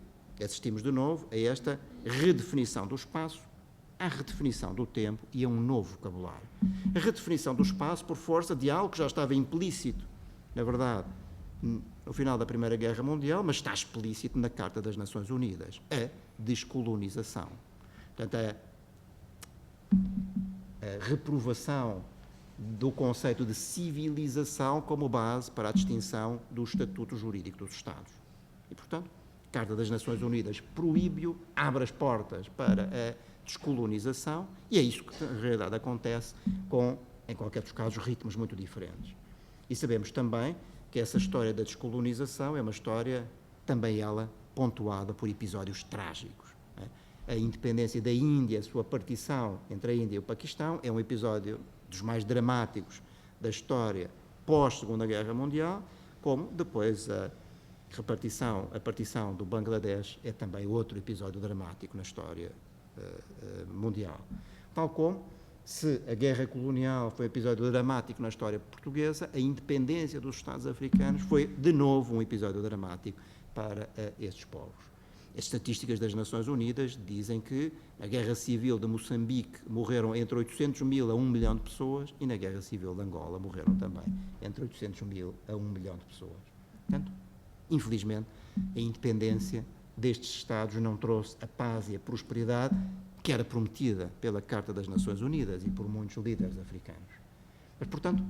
C: assistimos de novo a esta redefinição do espaço, à redefinição do tempo e a um novo vocabulário. A redefinição do espaço por força de algo que já estava implícito, na verdade, no final da Primeira Guerra Mundial, mas está explícito na Carta das Nações Unidas, a descolonização. Portanto, a reprovação do conceito de civilização como base para a distinção do estatuto jurídico dos Estados. E, portanto, a Carta das Nações Unidas proíbe-o, abre as portas para a descolonização, e é isso que, na realidade, acontece com, em qualquer dos casos, ritmos muito diferentes. E sabemos também que essa história da descolonização é uma história, também ela, pontuada por episódios trágicos. A independência da Índia, a sua partição entre a Índia e o Paquistão, é um episódio dos mais dramáticos da história pós-Segunda Guerra Mundial, como depois a partição do Bangladesh é também outro episódio dramático na história mundial. Tal como, se a guerra colonial foi um episódio dramático na história portuguesa, a independência dos Estados africanos foi, de novo, um episódio dramático para estes povos. As estatísticas das Nações Unidas dizem que na Guerra Civil de Moçambique morreram entre 800 mil a 1 milhão de pessoas e na Guerra Civil de Angola morreram também entre 800 mil a 1 milhão de pessoas. Portanto, infelizmente, a independência destes Estados não trouxe a paz e a prosperidade que era prometida pela Carta das Nações Unidas e por muitos líderes africanos. Mas, portanto,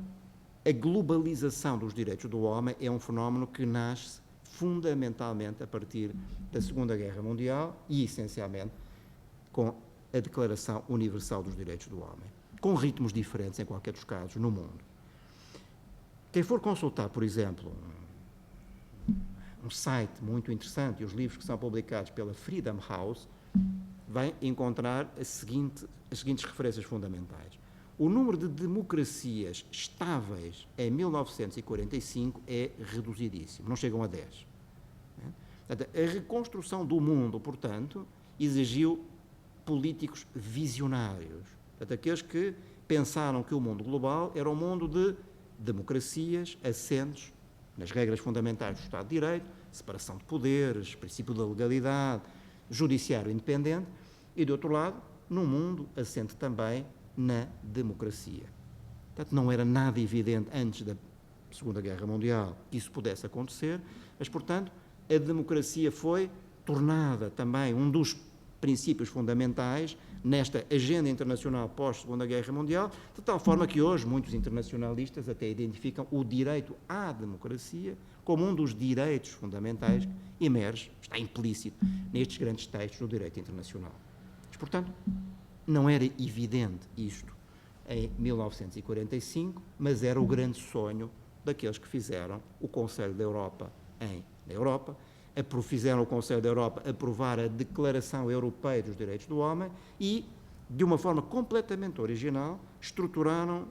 C: a globalização dos direitos do homem é um fenómeno que nasce fundamentalmente a partir da Segunda Guerra Mundial e, essencialmente, com a Declaração Universal dos Direitos do Homem, com ritmos diferentes, em qualquer dos casos, no mundo. Quem for consultar, por exemplo, um site muito interessante e os livros que são publicados pela Freedom House, vai encontrar as seguintes referências fundamentais. O número de democracias estáveis em 1945 é reduzidíssimo, não chegam a 10. Portanto, a reconstrução do mundo, portanto, exigiu políticos visionários, portanto, aqueles que pensaram que o mundo global era um mundo de democracias assentes nas regras fundamentais do Estado de Direito,
D: separação de poderes, princípio da legalidade, judiciário independente, e, de outro lado, num mundo assente também na democracia. Portanto, não era nada evidente antes da Segunda Guerra Mundial que isso pudesse acontecer, mas, portanto, a democracia foi tornada também um dos princípios fundamentais nesta agenda internacional pós-Segunda Guerra Mundial, de tal forma que hoje muitos internacionalistas até identificam o direito à democracia como um dos direitos fundamentais que emerge, está implícito nestes grandes textos do direito internacional. Mas, portanto, não era evidente isto em 1945, mas era o grande sonho daqueles que fizeram o Conselho da Europa na Europa, fizeram o Conselho da Europa aprovar a Declaração Europeia dos Direitos do Homem e, de uma forma completamente original, estruturaram,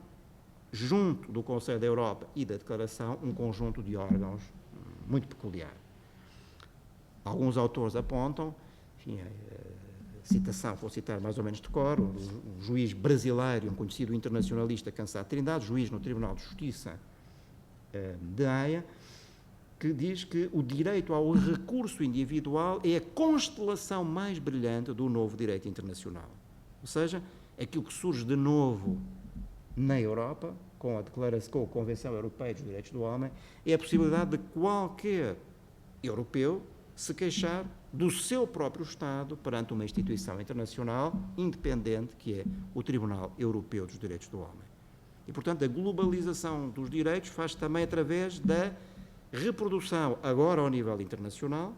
D: junto do Conselho da Europa e da Declaração, um conjunto de órgãos muito peculiar. Alguns autores apontam, enfim, citação, vou citar mais ou menos de cor, um juiz brasileiro, um conhecido internacionalista, Cansado Trindade, juiz no Tribunal de Justiça de Haia, que diz que o direito ao recurso individual é a constelação mais brilhante do novo direito internacional. Ou seja, aquilo que surge de novo na Europa, com a Convenção Europeia dos Direitos do Homem, é a possibilidade de qualquer europeu se queixar do seu próprio Estado perante uma instituição internacional independente, que é o Tribunal Europeu dos Direitos do Homem. E, portanto, a globalização dos direitos faz-se também através da reprodução, agora ao nível internacional,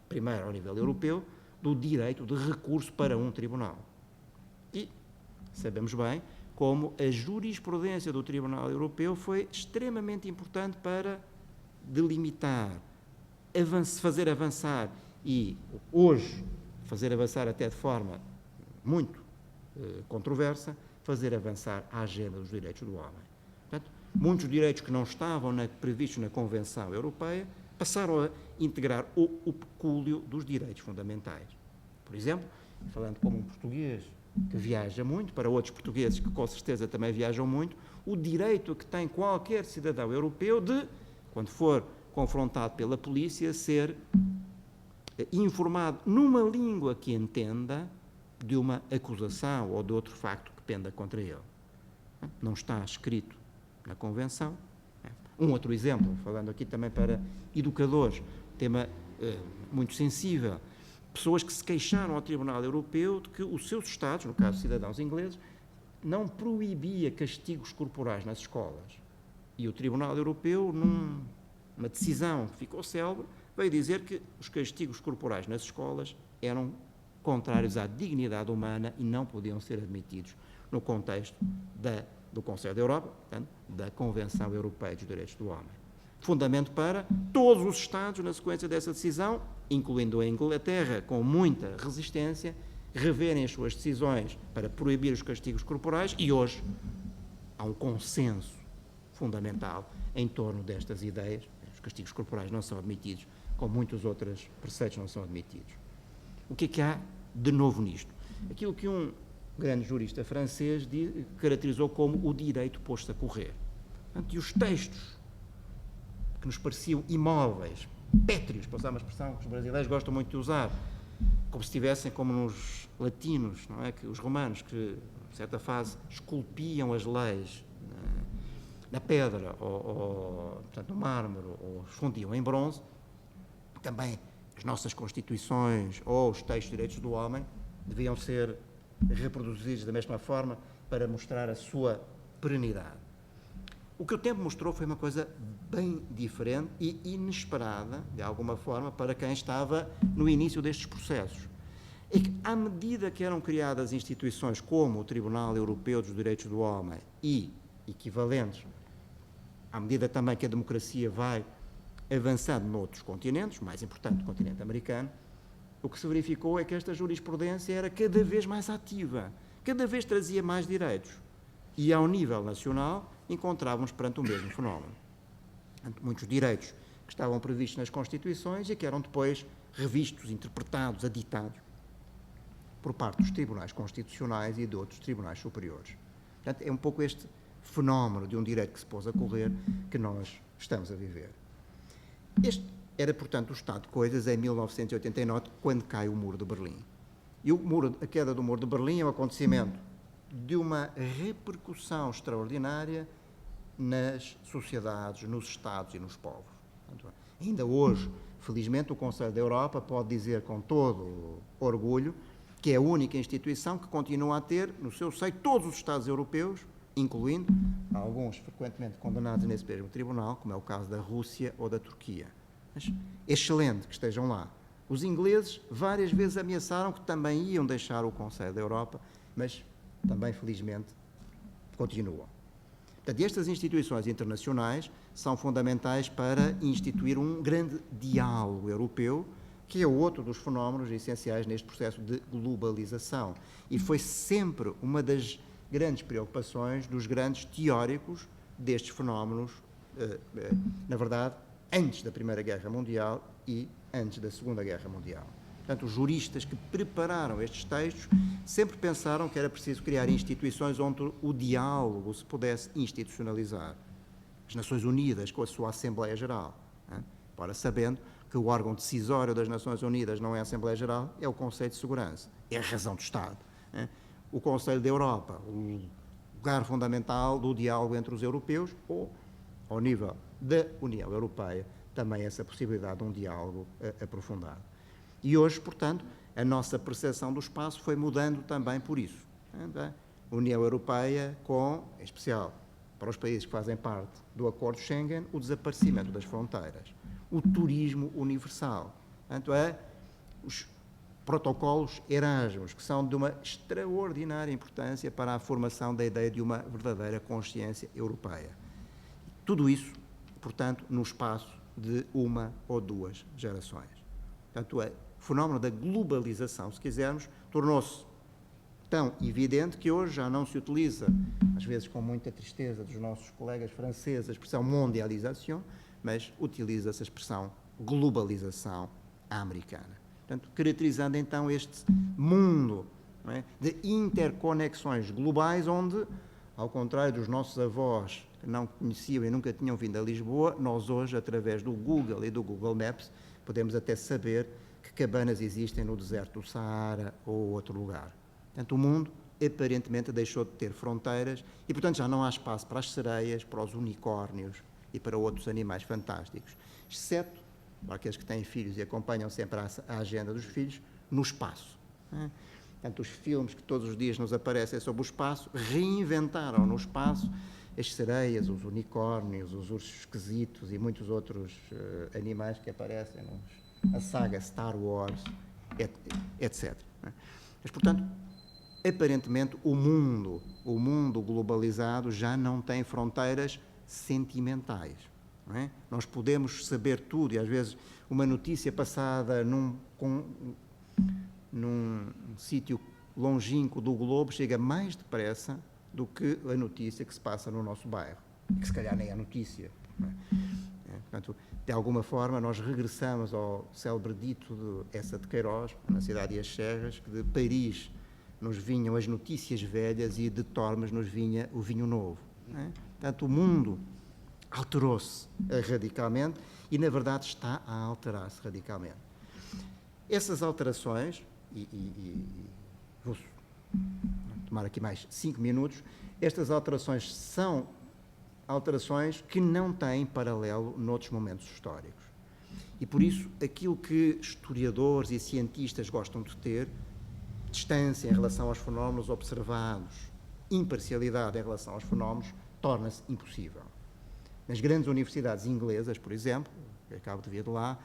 D: primeiro ao nível europeu, do direito de recurso para um tribunal. E sabemos bem como a jurisprudência do Tribunal Europeu foi extremamente importante para delimitar, fazer avançar e, hoje, fazer avançar até de forma muito controversa, fazer avançar a agenda dos direitos do homem. Portanto, muitos direitos que não estavam previstos na Convenção Europeia passaram a integrar o pecúlio dos direitos fundamentais. Por exemplo, falando como um português que viaja muito, para outros portugueses que com certeza também viajam muito, o direito que tem qualquer cidadão europeu de, quando for confrontado pela polícia, ser informado numa língua que entenda de uma acusação ou de outro facto que penda contra ele. Não está escrito na Convenção. Um outro exemplo, falando aqui também para educadores, tema muito sensível, pessoas que se queixaram ao Tribunal Europeu de que os seus Estados, no caso cidadãos ingleses, não proibia castigos corporais nas escolas. E o Tribunal Europeu, numa decisão que ficou célebre, veio dizer que os castigos corporais nas escolas eram contrários à dignidade humana e não podiam ser admitidos no contexto do Conselho da Europa, portanto, da Convenção Europeia dos Direitos do Homem. Fundamento para todos os Estados, na sequência dessa decisão, incluindo a Inglaterra, com muita resistência, reverem as suas decisões para proibir os castigos corporais e hoje há um consenso fundamental em torno destas ideias. Os castigos corporais não são admitidos, como muitos outros preceitos não são admitidos. O que há de novo nisto? Aquilo que um grande jurista francês caracterizou como o direito posto a correr. Portanto, e os textos que nos pareciam imóveis, pétreos, para usar uma expressão que os brasileiros gostam muito de usar, como se estivessem como nos latinos, não é? Que os romanos, que, em certa fase, esculpiam as leis na pedra, portanto, no mármore, ou fundiam em bronze, também as nossas constituições ou os textos de direitos do homem deviam ser reproduzidos da mesma forma para mostrar a sua perenidade. O que o tempo mostrou foi uma coisa bem diferente e inesperada, de alguma forma, para quem estava no início destes processos. É que, à medida que eram criadas instituições como o Tribunal Europeu dos Direitos do Homem e equivalentes, à medida também que a democracia vai avançando noutros continentes, mais importante o continente americano, o que se verificou é que esta jurisprudência era cada vez mais ativa, cada vez trazia mais direitos. E, ao nível nacional, encontrávamos perante o mesmo fenómeno. Portanto, muitos direitos que estavam previstos nas Constituições e que eram depois revistos, interpretados, aditados por parte dos tribunais constitucionais e de outros tribunais superiores. Portanto, é um pouco este fenómeno de um direito que se pôs a correr que nós estamos a viver. Este era, portanto, o estado de coisas em 1989, quando cai o Muro de Berlim. E a queda do Muro de Berlim é um acontecimento de uma repercussão extraordinária nas sociedades, nos Estados e nos povos. Portanto, ainda hoje, felizmente, o Conselho da Europa pode dizer com todo orgulho que é a única instituição que continua a ter no seu seio todos os Estados europeus, incluindo alguns frequentemente condenados nesse mesmo tribunal, como é o caso da Rússia ou da Turquia. Mas é excelente que estejam lá. Os ingleses várias vezes ameaçaram que também iam deixar o Conselho da Europa, mas também, felizmente, continuam. Portanto, estas instituições internacionais são fundamentais para instituir um grande diálogo europeu, que é outro dos fenómenos essenciais neste processo de globalização. E foi sempre uma das grandes preocupações dos grandes teóricos destes fenómenos, na verdade, antes da Primeira Guerra Mundial e antes da Segunda Guerra Mundial. Portanto, os juristas que prepararam estes textos sempre pensaram que era preciso criar instituições onde o diálogo se pudesse institucionalizar. As Nações Unidas, com a sua Assembleia Geral. Ora, sabendo que o órgão decisório das Nações Unidas não é a Assembleia Geral, é o Conselho de Segurança, é a razão do Estado. O Conselho da Europa, o lugar fundamental do diálogo entre os europeus, ou, ao nível da União Europeia, também essa possibilidade de um diálogo aprofundado. E hoje, portanto, a nossa percepção do espaço foi mudando também por isso. A União Europeia, com, em especial para os países que fazem parte do Acordo Schengen, o desaparecimento das fronteiras, o turismo universal, portanto, os protocolos Erasmus, que são de uma extraordinária importância para a formação da ideia de uma verdadeira consciência europeia. Tudo isso, portanto, no espaço de uma ou duas gerações. Portanto, o fenómeno da globalização, se quisermos, tornou-se tão evidente que hoje já não se utiliza, às vezes com muita tristeza dos nossos colegas franceses, a expressão mondialização, mas utiliza-se a expressão globalização americana. Portanto, caracterizando então este mundo, não é, de interconexões globais, onde, ao contrário dos nossos avós que não conheciam e nunca tinham vindo a Lisboa, nós hoje, através do Google e do Google Maps, podemos até saber que cabanas existem no deserto do Saara ou outro lugar. Portanto, o mundo aparentemente deixou de ter fronteiras e, portanto, já não há espaço para as sereias, para os unicórnios e para outros animais fantásticos, exceto para aqueles que têm filhos e acompanham sempre a agenda dos filhos, no espaço. Portanto, os filmes que todos os dias nos aparecem sobre o espaço reinventaram no espaço as sereias, os unicórnios, os ursos esquisitos e muitos outros animais que aparecem na saga Star Wars, etc. Mas, portanto, aparentemente o mundo globalizado já não tem fronteiras sentimentais. Não é? Nós podemos saber tudo e às vezes uma notícia passada num sítio longínquo do globo chega mais depressa do que a notícia que se passa no nosso bairro, que se calhar nem é notícia. Não é? Portanto, de alguma forma nós regressamos ao célebre dito de Essa de Queiroz, na cidade de As Serras, que de Paris nos vinham as notícias velhas e de Tormes nos vinha o vinho novo. Não é? Portanto, o mundo alterou-se radicalmente e, na verdade, está a alterar-se radicalmente. Essas alterações, vou tomar aqui mais 5 minutos, estas alterações são alterações que não têm paralelo noutros momentos históricos. E, por isso, aquilo que historiadores e cientistas gostam de ter, distância em relação aos fenómenos observados, imparcialidade em relação aos fenómenos, torna-se impossível. Nas grandes universidades inglesas, por exemplo, que acabo de vir de lá,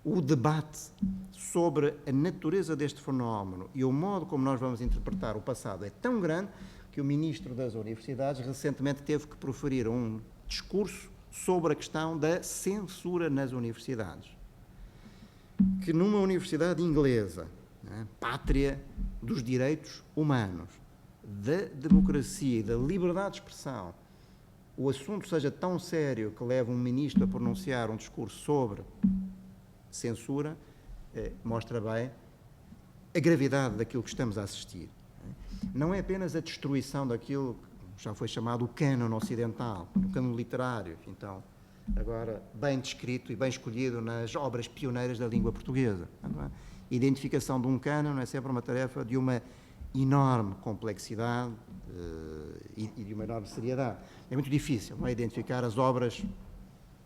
D: o debate sobre a natureza deste fenómeno e o modo como nós vamos interpretar o passado é tão grande que o ministro das universidades recentemente teve que proferir um discurso sobre a questão da censura nas universidades. Que numa universidade inglesa, né, pátria dos direitos humanos, da democracia e da liberdade de expressão, o assunto seja tão sério que leva um ministro a pronunciar um discurso sobre censura, mostra bem a gravidade daquilo que estamos a assistir. Não é apenas a destruição daquilo que já foi chamado o cânon ocidental, o cânon literário, então, agora bem descrito e bem escolhido nas obras pioneiras da língua portuguesa. Não é? Identificação de um cânon é sempre uma tarefa de uma enorme complexidade e de uma enorme seriedade. É muito difícil, não é? Identificar as obras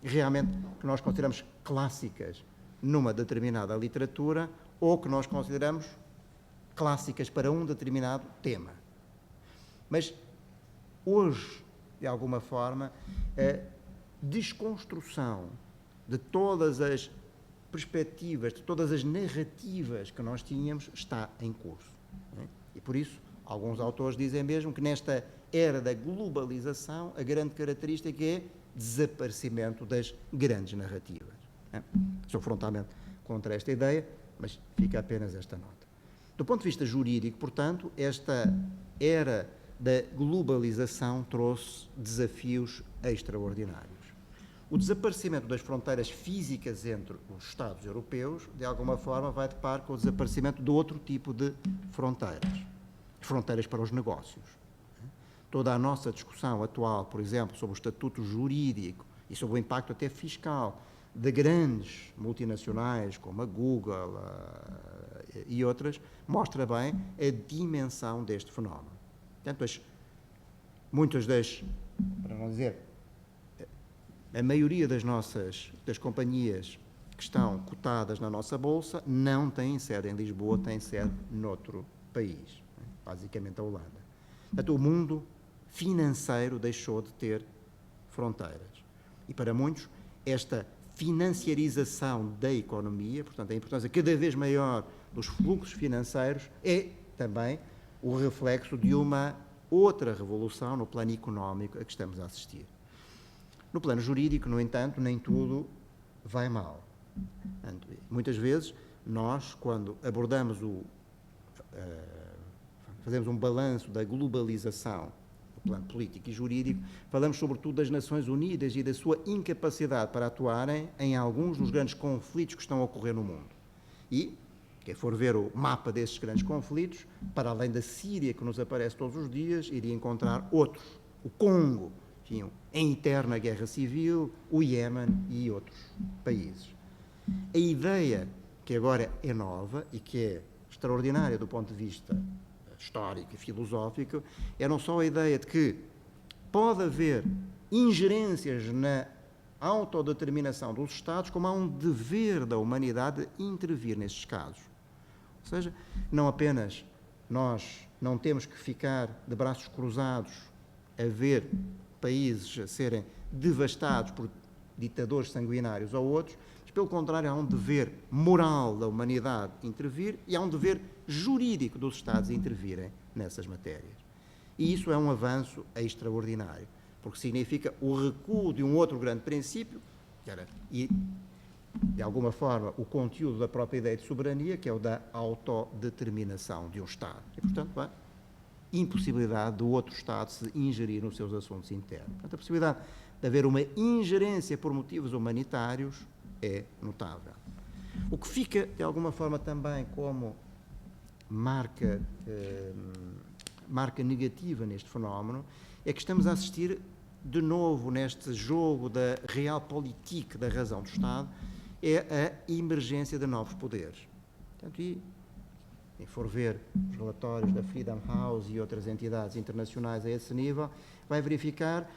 D: realmente que nós consideramos clássicas numa determinada literatura ou que nós consideramos clássicas para um determinado tema. Mas hoje, de alguma forma, a desconstrução de todas as perspectivas, de todas as narrativas que nós tínhamos, está em curso. Não é? E por isso, alguns autores dizem mesmo que nesta era da globalização, a grande característica é desaparecimento das grandes narrativas. Não é? Sou frontalmente contra esta ideia, mas fica apenas esta nota. Do ponto de vista jurídico, portanto, esta era da globalização trouxe desafios extraordinários. O desaparecimento das fronteiras físicas entre os Estados europeus, de alguma forma, vai de par com o desaparecimento de outro tipo de fronteiras para os negócios. Toda a nossa discussão atual, por exemplo, sobre o estatuto jurídico e sobre o impacto até fiscal de grandes multinacionais como a Google e outras, mostra bem a dimensão deste fenómeno. Portanto, muitas das, para não dizer, a maioria das companhias que estão cotadas na nossa bolsa não têm sede em Lisboa, têm sede noutro país, basicamente a Holanda. Portanto, o mundo financeiro deixou de ter fronteiras. E para muitos, esta financiarização da economia, portanto, a importância cada vez maior dos fluxos financeiros, é também o reflexo de uma outra revolução no plano económico a que estamos a assistir. No plano jurídico, no entanto, nem tudo vai mal. Muitas vezes, nós, quando abordamos fazemos um balanço da globalização no plano político e jurídico, falamos sobretudo das Nações Unidas e da sua incapacidade para atuarem em alguns dos grandes conflitos que estão a ocorrer no mundo. E, quem for ver o mapa desses grandes conflitos, para além da Síria, que nos aparece todos os dias, iria encontrar outros. O Congo, enfim, em eterna guerra civil, o Iémen e outros países. A ideia que agora é nova e que é extraordinária do ponto de vista histórico e filosófico é não só a ideia de que pode haver ingerências na autodeterminação dos Estados, como há um dever da humanidade de intervir nesses casos. Ou seja, não apenas nós não temos que ficar de braços cruzados a ver países a serem devastados por ditadores sanguinários ou outros, mas pelo contrário há um dever moral da humanidade intervir e há um dever jurídico dos Estados intervirem nessas matérias. E isso é um avanço extraordinário, porque significa o recuo de um outro grande princípio, que era, e de alguma forma, o conteúdo da própria ideia de soberania, que é o da autodeterminação de um Estado. E, portanto, a impossibilidade do outro Estado se ingerir nos seus assuntos internos. Portanto, a possibilidade de haver uma ingerência por motivos humanitários é notável. O que fica, de alguma forma, também como marca negativa neste fenómeno é que estamos a assistir de novo neste jogo da realpolitik da razão do Estado, é a emergência de novos poderes. Portanto, quem for ver os relatórios da Freedom House e outras entidades internacionais a esse nível, vai verificar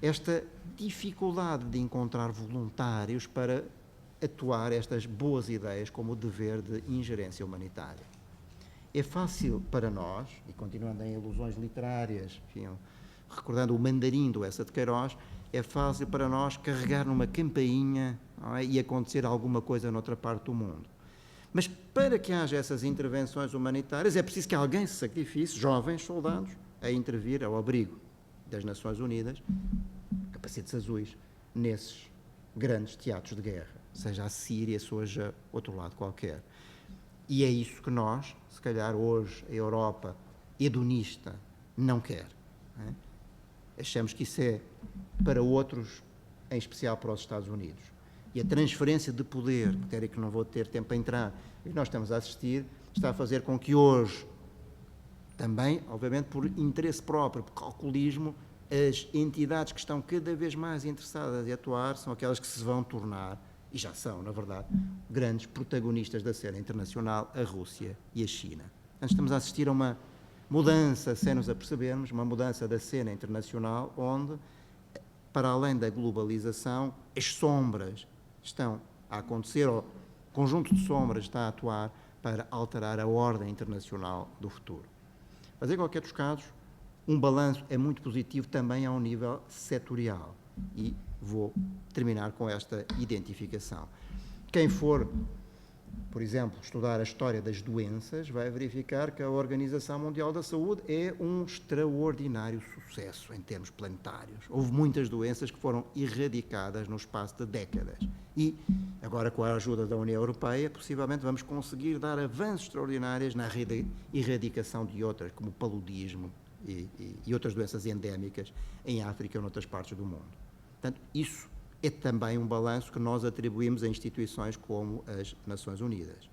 D: esta dificuldade de encontrar voluntários para atuar estas boas ideias como o dever de ingerência humanitária. É fácil para nós, e continuando em ilusões literárias, enfim, recordando o Mandarim do Essa de Queiroz, é fácil para nós carregar numa campainha, não é, e acontecer alguma coisa noutra parte do mundo. Mas para que haja essas intervenções humanitárias é preciso que alguém se sacrifique, jovens soldados, a intervir ao abrigo das Nações Unidas, capacetes azuis, nesses grandes teatros de guerra, seja a Síria, seja outro lado qualquer. E é isso que nós, se calhar hoje, a Europa hedonista, não quer. Não é? Achamos que isso é para outros, em especial para os Estados Unidos. E a transferência de poder, matéria que não vou ter tempo para entrar, e nós estamos a assistir, está a fazer com que hoje, também, obviamente, por interesse próprio, por calculismo, as entidades que estão cada vez mais interessadas em atuar são aquelas que se vão tornar, e já são, na verdade, grandes protagonistas da cena internacional, a Rússia e a China. Portanto, estamos a assistir a uma mudança, sem nos apercebermos, uma mudança da cena internacional, onde, para além da globalização, as sombras estão a acontecer, ou o conjunto de sombras está a atuar para alterar a ordem internacional do futuro. Mas, em qualquer dos casos, um balanço é muito positivo também ao nível setorial. E vou terminar com esta identificação. Quem for, por exemplo, estudar a história das doenças, vai verificar que a Organização Mundial da Saúde é um extraordinário sucesso em termos planetários. Houve muitas doenças que foram erradicadas no espaço de décadas. E, agora com a ajuda da União Europeia, possivelmente vamos conseguir dar avanços extraordinários na erradicação de outras, como o paludismo e outras doenças endémicas em África ou noutras partes do mundo. Portanto, isso é também um balanço que nós atribuímos a instituições como as Nações Unidas.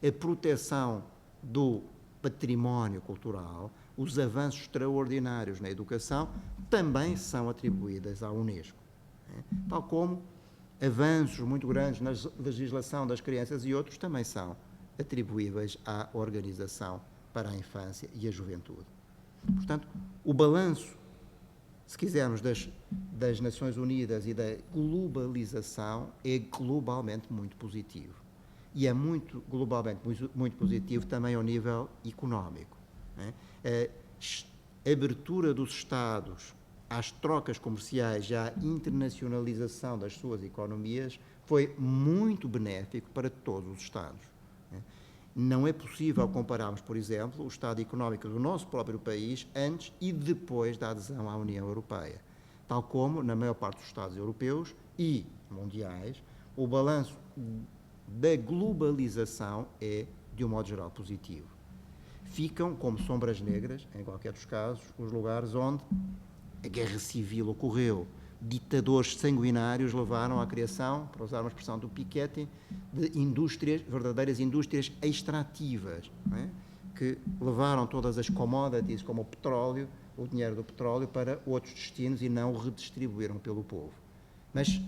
D: A proteção do património cultural, os avanços extraordinários na educação, também são atribuídas à Unesco. Tal como avanços muito grandes na legislação das crianças e outros também são atribuíveis à Organização para a Infância e a Juventude. Portanto, o balanço, se quisermos, das Nações Unidas e da globalização é globalmente muito positivo. E é globalmente muito positivo também ao nível económico. A abertura dos Estados às trocas comerciais e à internacionalização das suas economias foi muito benéfico para todos os Estados. Não é possível compararmos, por exemplo, o estado económico do nosso próprio país antes e depois da adesão à União Europeia. Tal como, na maior parte dos Estados europeus e mundiais, o balanço da globalização é, de um modo geral, positivo. Ficam, como sombras negras, em qualquer dos casos, os lugares onde a guerra civil ocorreu. Ditadores sanguinários levaram à criação, para usar uma expressão do Piketty, de indústrias, verdadeiras indústrias extrativas, que levaram todas as commodities, como o petróleo, o dinheiro do petróleo, para outros destinos e não o redistribuíram pelo povo. Mas,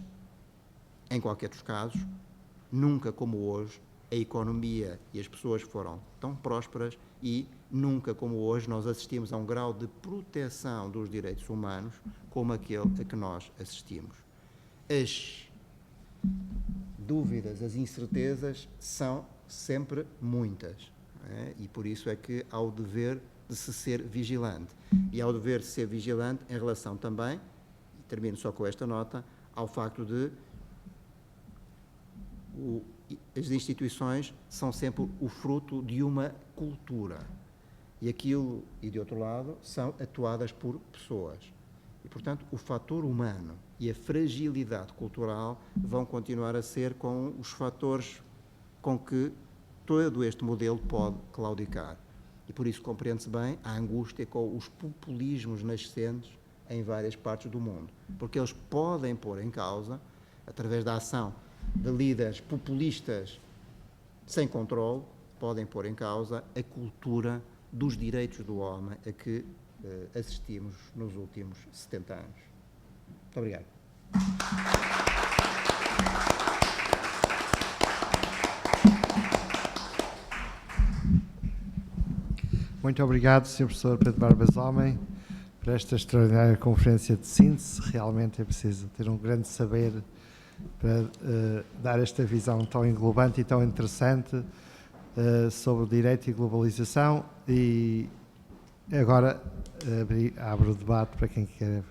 D: em qualquer dos casos, nunca como hoje, a economia e as pessoas foram tão prósperas e nunca como hoje nós assistimos a um grau de proteção dos direitos humanos como aquele a que nós assistimos. As dúvidas, as incertezas são sempre muitas, e por isso é que há o dever de se ser vigilante. E há o dever de ser vigilante em relação também, e termino só com esta nota, ao facto de as instituições são sempre o fruto de uma cultura. E de outro lado, são atuadas por pessoas. E, portanto, o fator humano e a fragilidade cultural vão continuar a ser com os fatores com que todo este modelo pode claudicar. E por isso compreende-se bem a angústia com os populismos nascentes em várias partes do mundo. Porque eles podem pôr em causa, através da ação de líderes populistas sem controle, podem pôr em causa a cultura dos direitos do homem a que assistimos nos últimos 70 anos. Muito obrigado.
B: Muito obrigado, Sr. Professor Pedro Barbas Homem, por esta extraordinária conferência de síntese. Realmente é preciso ter um grande saber para dar esta visão tão englobante e tão interessante sobre o direito e globalização. E agora abro o debate para quem quer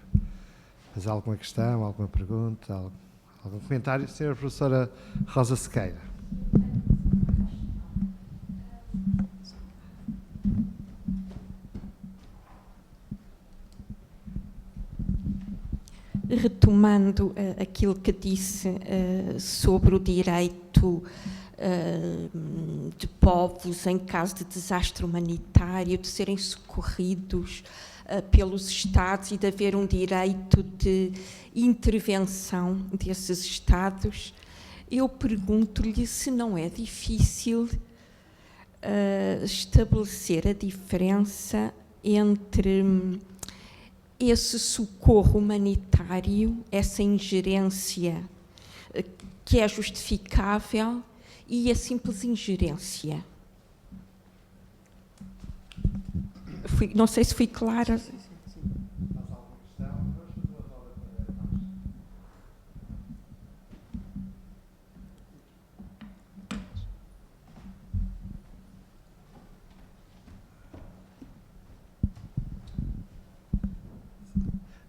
B: fazer alguma questão, alguma pergunta, algum comentário. Senhora Professora Rosa Sequeira.
E: Retomando aquilo que disse sobre o direito de povos em caso de desastre humanitário, de serem socorridos pelos Estados e de haver um direito de intervenção desses Estados, eu pergunto-lhe se não é difícil estabelecer a diferença entre esse socorro humanitário, essa ingerência que é justificável e a simples ingerência. Não sei se fui clara.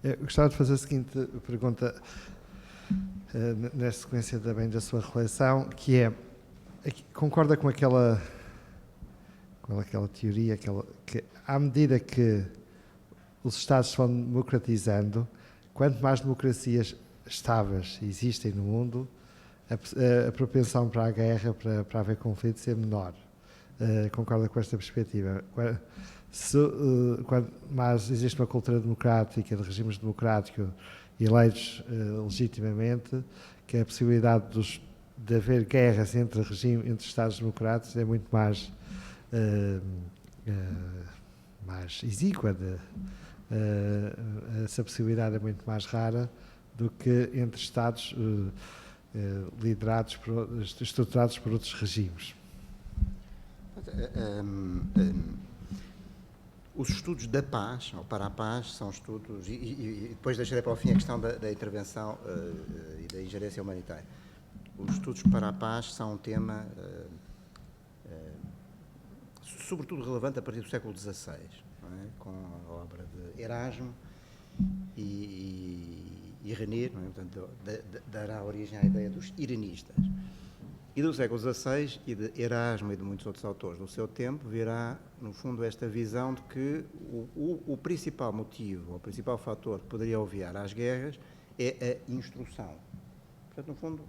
B: Eu gostava de fazer a seguinte pergunta, nesta sequência também da sua reflexão, que é, concorda com aquela teoria, que à medida que os Estados se vão democratizando, quanto mais democracias estáveis existem no mundo, a propensão para a guerra, para haver conflitos, é menor. Concorda com esta perspectiva? Quanto mais existe uma cultura democrática, de regimes democráticos eleitos legitimamente, que a possibilidade de haver guerras entre Estados democráticos é muito mais exígua, essa possibilidade é muito mais rara do que entre Estados estruturados por outros regimes.
C: Os estudos da paz, ou para a paz, são estudos, e depois deixarei para o fim a questão da intervenção e da ingerência humanitária. Os estudos para a paz são um tema, sobretudo relevante a partir do século XVI, não é? Com a obra de Erasmo e René, não é? Portanto, dará origem à ideia dos irenistas. E do século XVI, e de Erasmo e de muitos outros autores do seu tempo, virá, no fundo, esta visão de que o principal motivo, o principal fator que poderia obviar às guerras é a instrução. Portanto, no fundo,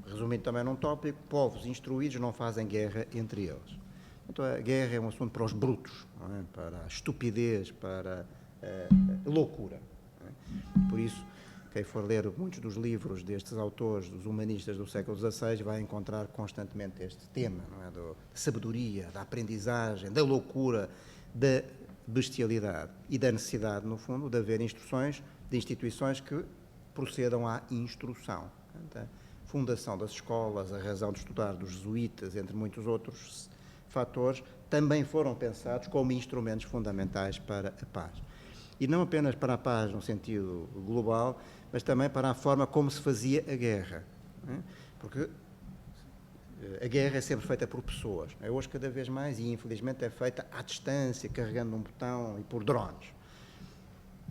C: resumindo também num tópico, povos instruídos não fazem guerra entre eles. Então, a guerra é um assunto para os brutos, não é? Para a estupidez, para a loucura. Não é? Por isso, quem for ler muitos dos livros destes autores, dos humanistas do século XVI, vai encontrar constantemente este tema, não é? Da sabedoria, da aprendizagem, da loucura, da bestialidade e da necessidade, no fundo, de haver instruções de instituições que procedam à instrução. Portanto, a fundação das escolas, a razão de estudar dos jesuítas, entre muitos outros fatores, também foram pensados como instrumentos fundamentais para a paz. E não apenas para a paz no sentido global, mas também para a forma como se fazia a guerra. Não é? Porque a guerra é sempre feita por pessoas. Não é? Hoje, cada vez mais, e infelizmente é feita à distância, carregando um botão e por drones.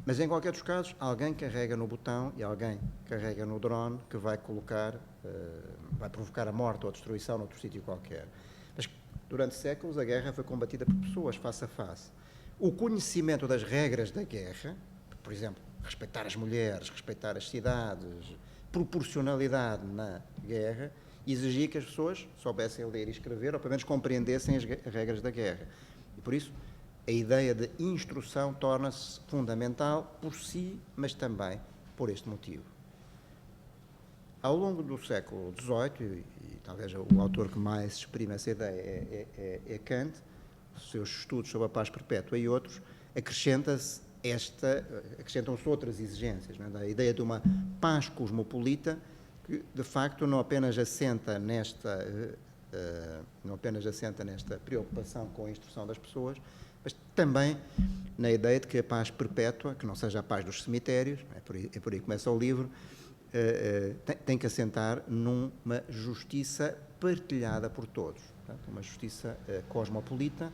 C: Mas, em qualquer dos casos, alguém carrega no botão e alguém carrega no drone que vai vai provocar a morte ou a destruição noutro sítio qualquer. Mas, durante séculos, a guerra foi combatida por pessoas, face a face. O conhecimento das regras da guerra, por exemplo, respeitar as mulheres, respeitar as cidades, proporcionalidade na guerra, exigia que as pessoas soubessem ler e escrever, ou pelo menos compreendessem as regras da guerra. E por isso, a ideia de instrução torna-se fundamental por si, mas também por este motivo. Ao longo do século XVIII, e talvez o autor que mais exprime essa ideia é Kant, os seus estudos sobre a paz perpétua e outros, acrescentam-se outras exigências, não é? A ideia de uma paz cosmopolita que, de facto, não apenas assenta nesta preocupação com a instrução das pessoas, mas também na ideia de que a paz perpétua, que não seja a paz dos cemitérios, é por aí que começa o livro, tem que assentar numa justiça partilhada por todos, portanto, uma justiça cosmopolita,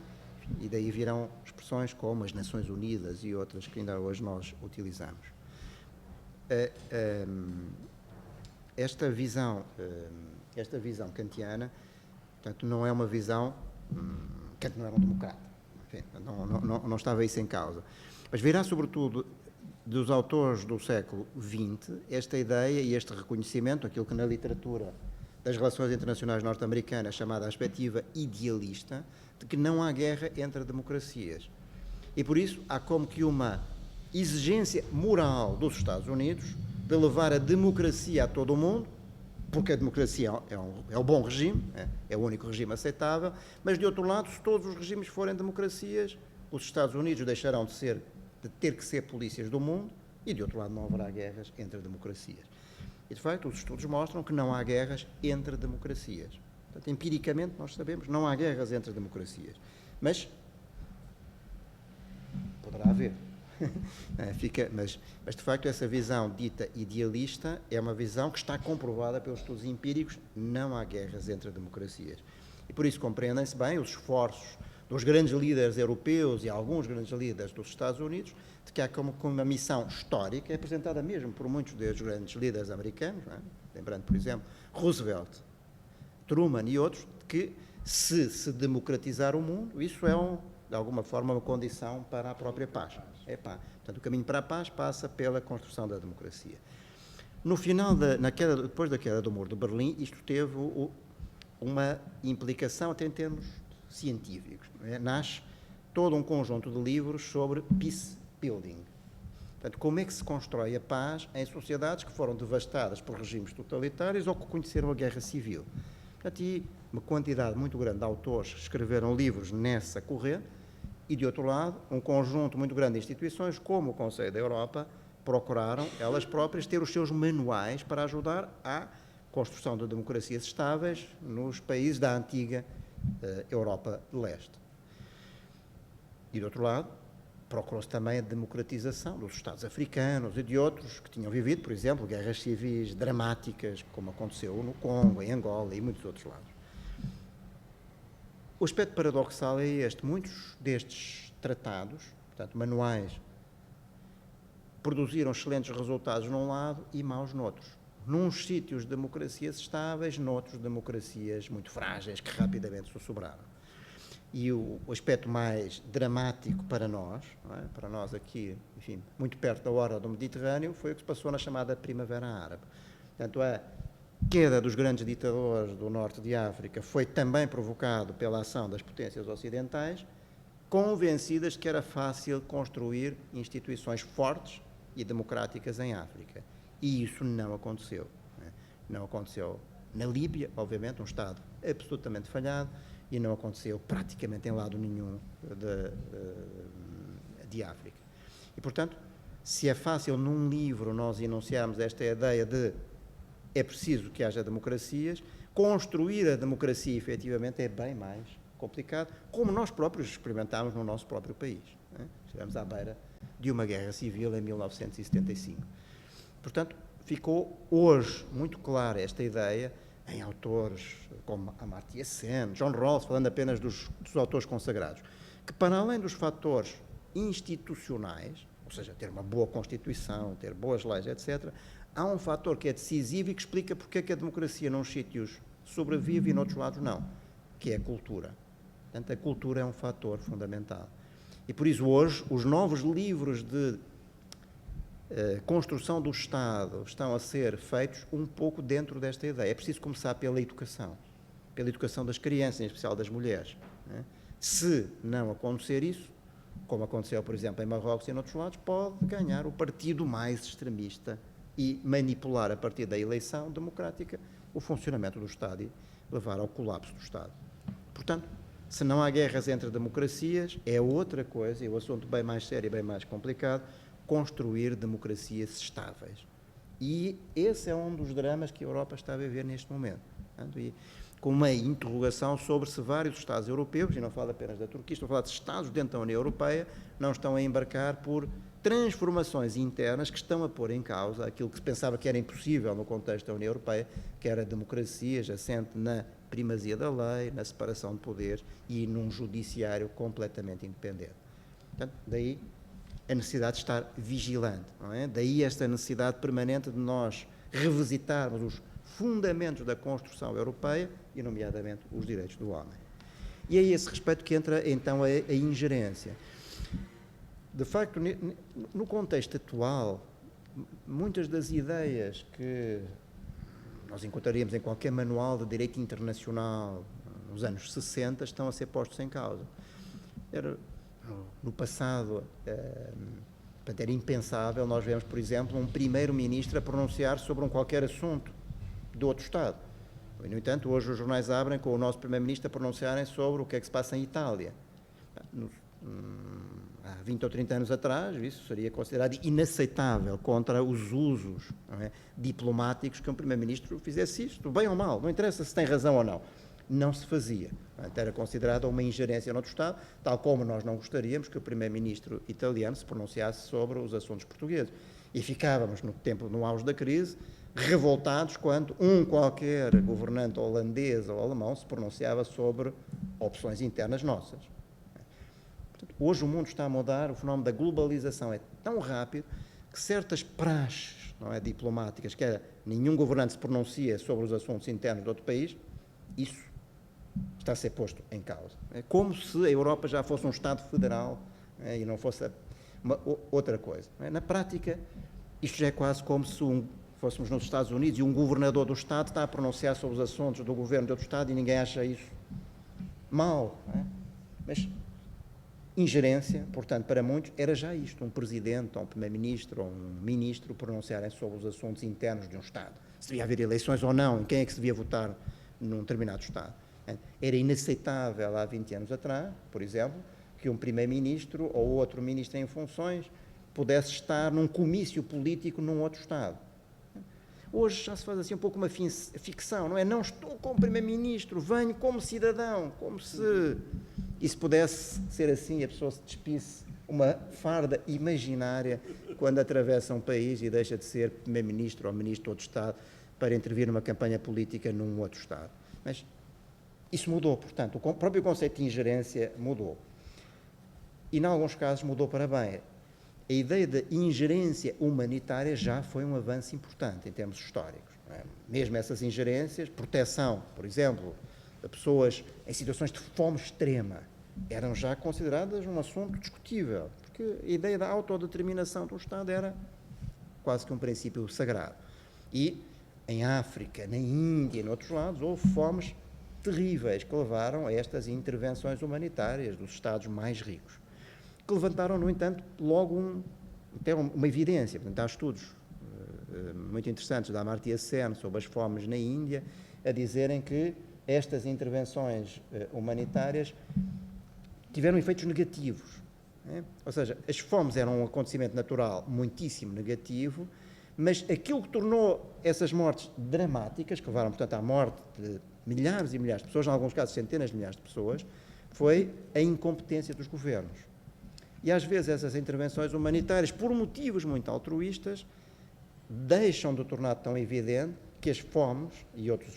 C: e daí virão expressões como as Nações Unidas e outras que ainda hoje nós utilizamos. Esta visão kantiana, portanto, não é uma visão... Kant não era um democrata, enfim, não estava isso em causa. Mas virá, sobretudo, dos autores do século XX, esta ideia e este reconhecimento, aquilo que na literatura das relações internacionais norte-americanas chamada a perspectiva idealista, de que não há guerra entre democracias. E por isso há como que uma exigência moral dos Estados Unidos de levar a democracia a todo o mundo, porque a democracia é um bom regime, é o único regime aceitável, mas de outro lado, se todos os regimes forem democracias, os Estados Unidos deixarão de ser
D: de ter que ser polícias do mundo, e de outro lado não haverá guerras entre democracias. E de facto os estudos mostram que não há guerras entre democracias. Portanto, empiricamente nós sabemos que não há guerras entre democracias. Mas poderá haver. Mas de facto essa visão dita idealista é uma visão que está comprovada pelos estudos empíricos, não há guerras entre democracias. E por isso compreendem-se bem os esforços dos grandes líderes europeus e alguns grandes líderes dos Estados Unidos, de que há como uma missão histórica, é apresentada mesmo por muitos dos grandes líderes americanos, não é? Lembrando, por exemplo, Roosevelt, Truman e outros, de que se democratizar o mundo, isso é de alguma forma uma condição para a própria paz. Portanto, o caminho para a paz passa pela construção da democracia. No final, depois da queda do Muro de Berlim, isto teve uma implicação até em termos científicos. Não é? Nasce todo um conjunto de livros sobre peace building. Portanto, como é que se constrói a paz em sociedades que foram devastadas por regimes totalitários ou que conheceram a guerra civil. Portanto, e uma quantidade muito grande de autores escreveram livros nessa corrente, e, de outro lado, um conjunto muito grande de instituições, como o Conselho da Europa, procuraram, elas próprias, ter os seus manuais para ajudar à construção de democracias estáveis nos países da antiga Europa de Leste. E, de outro lado, procurou-se também a democratização dos Estados africanos e de outros que tinham vivido, por exemplo, guerras civis dramáticas, como aconteceu no Congo, em Angola e muitos outros lados. O aspecto paradoxal é este: muitos destes tratados, portanto, manuais, produziram excelentes resultados num lado e maus noutros. Nuns sítios democracias estáveis, noutros democracias muito frágeis que rapidamente sussurraram. E o aspecto mais dramático para nós, não é? Para nós aqui, enfim, muito perto da hora do Mediterrâneo, foi o que se passou na chamada Primavera Árabe. Portanto, a queda dos grandes ditadores do norte de África foi também provocado pela ação das potências ocidentais, convencidas de que era fácil construir instituições fortes e democráticas em África. E isso não aconteceu. Não aconteceu na Líbia, obviamente, um Estado absolutamente falhado, e não aconteceu praticamente em lado nenhum de África. E, portanto, se é fácil num livro nós enunciarmos esta ideia de é preciso que haja democracias, construir a democracia efetivamente é bem mais complicado, como nós próprios experimentámos no nosso próprio país. Estivemos à beira de uma guerra civil em 1975. Portanto, ficou hoje muito clara esta ideia em autores como Amartya Sen, John Rawls, falando apenas dos autores consagrados, que para além dos fatores institucionais, ou seja, ter uma boa Constituição, ter boas leis, etc., há um fator que é decisivo e que explica porque é que a democracia nos sítios sobrevive e noutros lados não, que é a cultura. Portanto, a cultura é um fator fundamental. E por isso hoje os novos livros de construção do Estado estão a ser feitos um pouco dentro desta ideia. É preciso começar pela educação das crianças, em especial das mulheres. Né? Se não acontecer isso, como aconteceu, por exemplo, em Marrocos e em outros lados, pode ganhar o partido mais extremista e manipular, a partir da eleição democrática, o funcionamento do Estado e levar ao colapso do Estado. Portanto, se não há guerras entre democracias, é outra coisa, é um assunto bem mais sério e bem mais complicado, construir democracias estáveis. E esse é um dos dramas que a Europa está a viver neste momento. Portanto, e com uma interrogação sobre se vários Estados europeus, e não falo apenas da Turquia, estou a falar de Estados dentro da União Europeia, não estão a embarcar por transformações internas que estão a pôr em causa aquilo que se pensava que era impossível no contexto da União Europeia, que era a democracia assente na primazia da lei, na separação de poderes e num judiciário completamente independente. Portanto, daí a necessidade de estar vigilante, não é? Daí esta necessidade permanente de nós revisitarmos os fundamentos da construção europeia e, nomeadamente, os direitos do homem. E é a esse respeito que entra, então, a ingerência. De facto, no contexto atual, muitas das ideias que nós encontraríamos em qualquer manual de direito internacional nos anos 60 estão a ser postos em causa. No passado, era impensável nós vemos, por exemplo, um primeiro-ministro a pronunciar sobre um qualquer assunto de outro Estado. E, no entanto, hoje os jornais abrem com o nosso primeiro-ministro a pronunciarem sobre o que é que se passa em Itália. há 20 ou 30 anos atrás, isso seria considerado inaceitável contra os usos, não é, diplomáticos que um Primeiro-Ministro fizesse isto, bem ou mal, não interessa se tem razão ou não. Não se fazia. Portanto, era considerada uma ingerência no outro Estado, tal como nós não gostaríamos que o Primeiro-Ministro italiano se pronunciasse sobre os assuntos portugueses. E ficávamos, no auge da crise, revoltados quando qualquer governante holandês ou alemão se pronunciava sobre opções internas nossas. Portanto, hoje o mundo está a mudar, o fenómeno da globalização é tão rápido que certas praxes, não é, diplomáticas, que nenhum governante se pronuncia sobre os assuntos internos de outro país, isso está a ser posto em causa. É como se a Europa já fosse um Estado federal, e não fosse outra coisa. Na prática, isto já é quase como se fôssemos nos Estados Unidos e um governador do Estado está a pronunciar sobre os assuntos do governo de outro Estado e ninguém acha isso mal. Mas ingerência, portanto, para muitos, era já isto, um presidente, ou um primeiro-ministro, ou um ministro pronunciarem sobre os assuntos internos de um Estado. Se devia haver eleições ou não, em quem é que se devia votar num determinado Estado. Era inaceitável há 20 anos atrás, por exemplo, que um primeiro-ministro ou outro ministro em funções pudesse estar num comício político num outro Estado. Hoje já se faz assim um pouco uma ficção, não é? Não estou como primeiro-ministro, venho como cidadão, como se isso pudesse ser assim, a pessoa se despisse uma farda imaginária quando atravessa um país e deixa de ser primeiro-ministro ou ministro de outro Estado para intervir numa campanha política num outro Estado. Mas isso mudou, portanto, o próprio conceito de ingerência mudou. E, em alguns casos, mudou para bem. A ideia de ingerência humanitária já foi um avanço importante em termos históricos. Mesmo essas ingerências, proteção, por exemplo, de pessoas em situações de fome extrema, eram já consideradas um assunto discutível, porque a ideia da autodeterminação do Estado era quase que um princípio sagrado. E em África, na Índia e em outros lados, houve fomes terríveis que levaram a estas intervenções humanitárias dos Estados mais ricos, que levantaram, no entanto, logo uma evidência. Portanto, há estudos muito interessantes da Amartya Sen sobre as fomes na Índia, a dizerem que estas intervenções humanitárias tiveram efeitos negativos. Ou seja, as fomes eram um acontecimento natural muitíssimo negativo, mas aquilo que tornou essas mortes dramáticas, que levaram, portanto, à morte de milhares e milhares de pessoas, em alguns casos centenas de milhares de pessoas, foi a incompetência dos governos. E às vezes essas intervenções humanitárias, por motivos muito altruístas, deixam de tornar tão evidente que as fomes e outros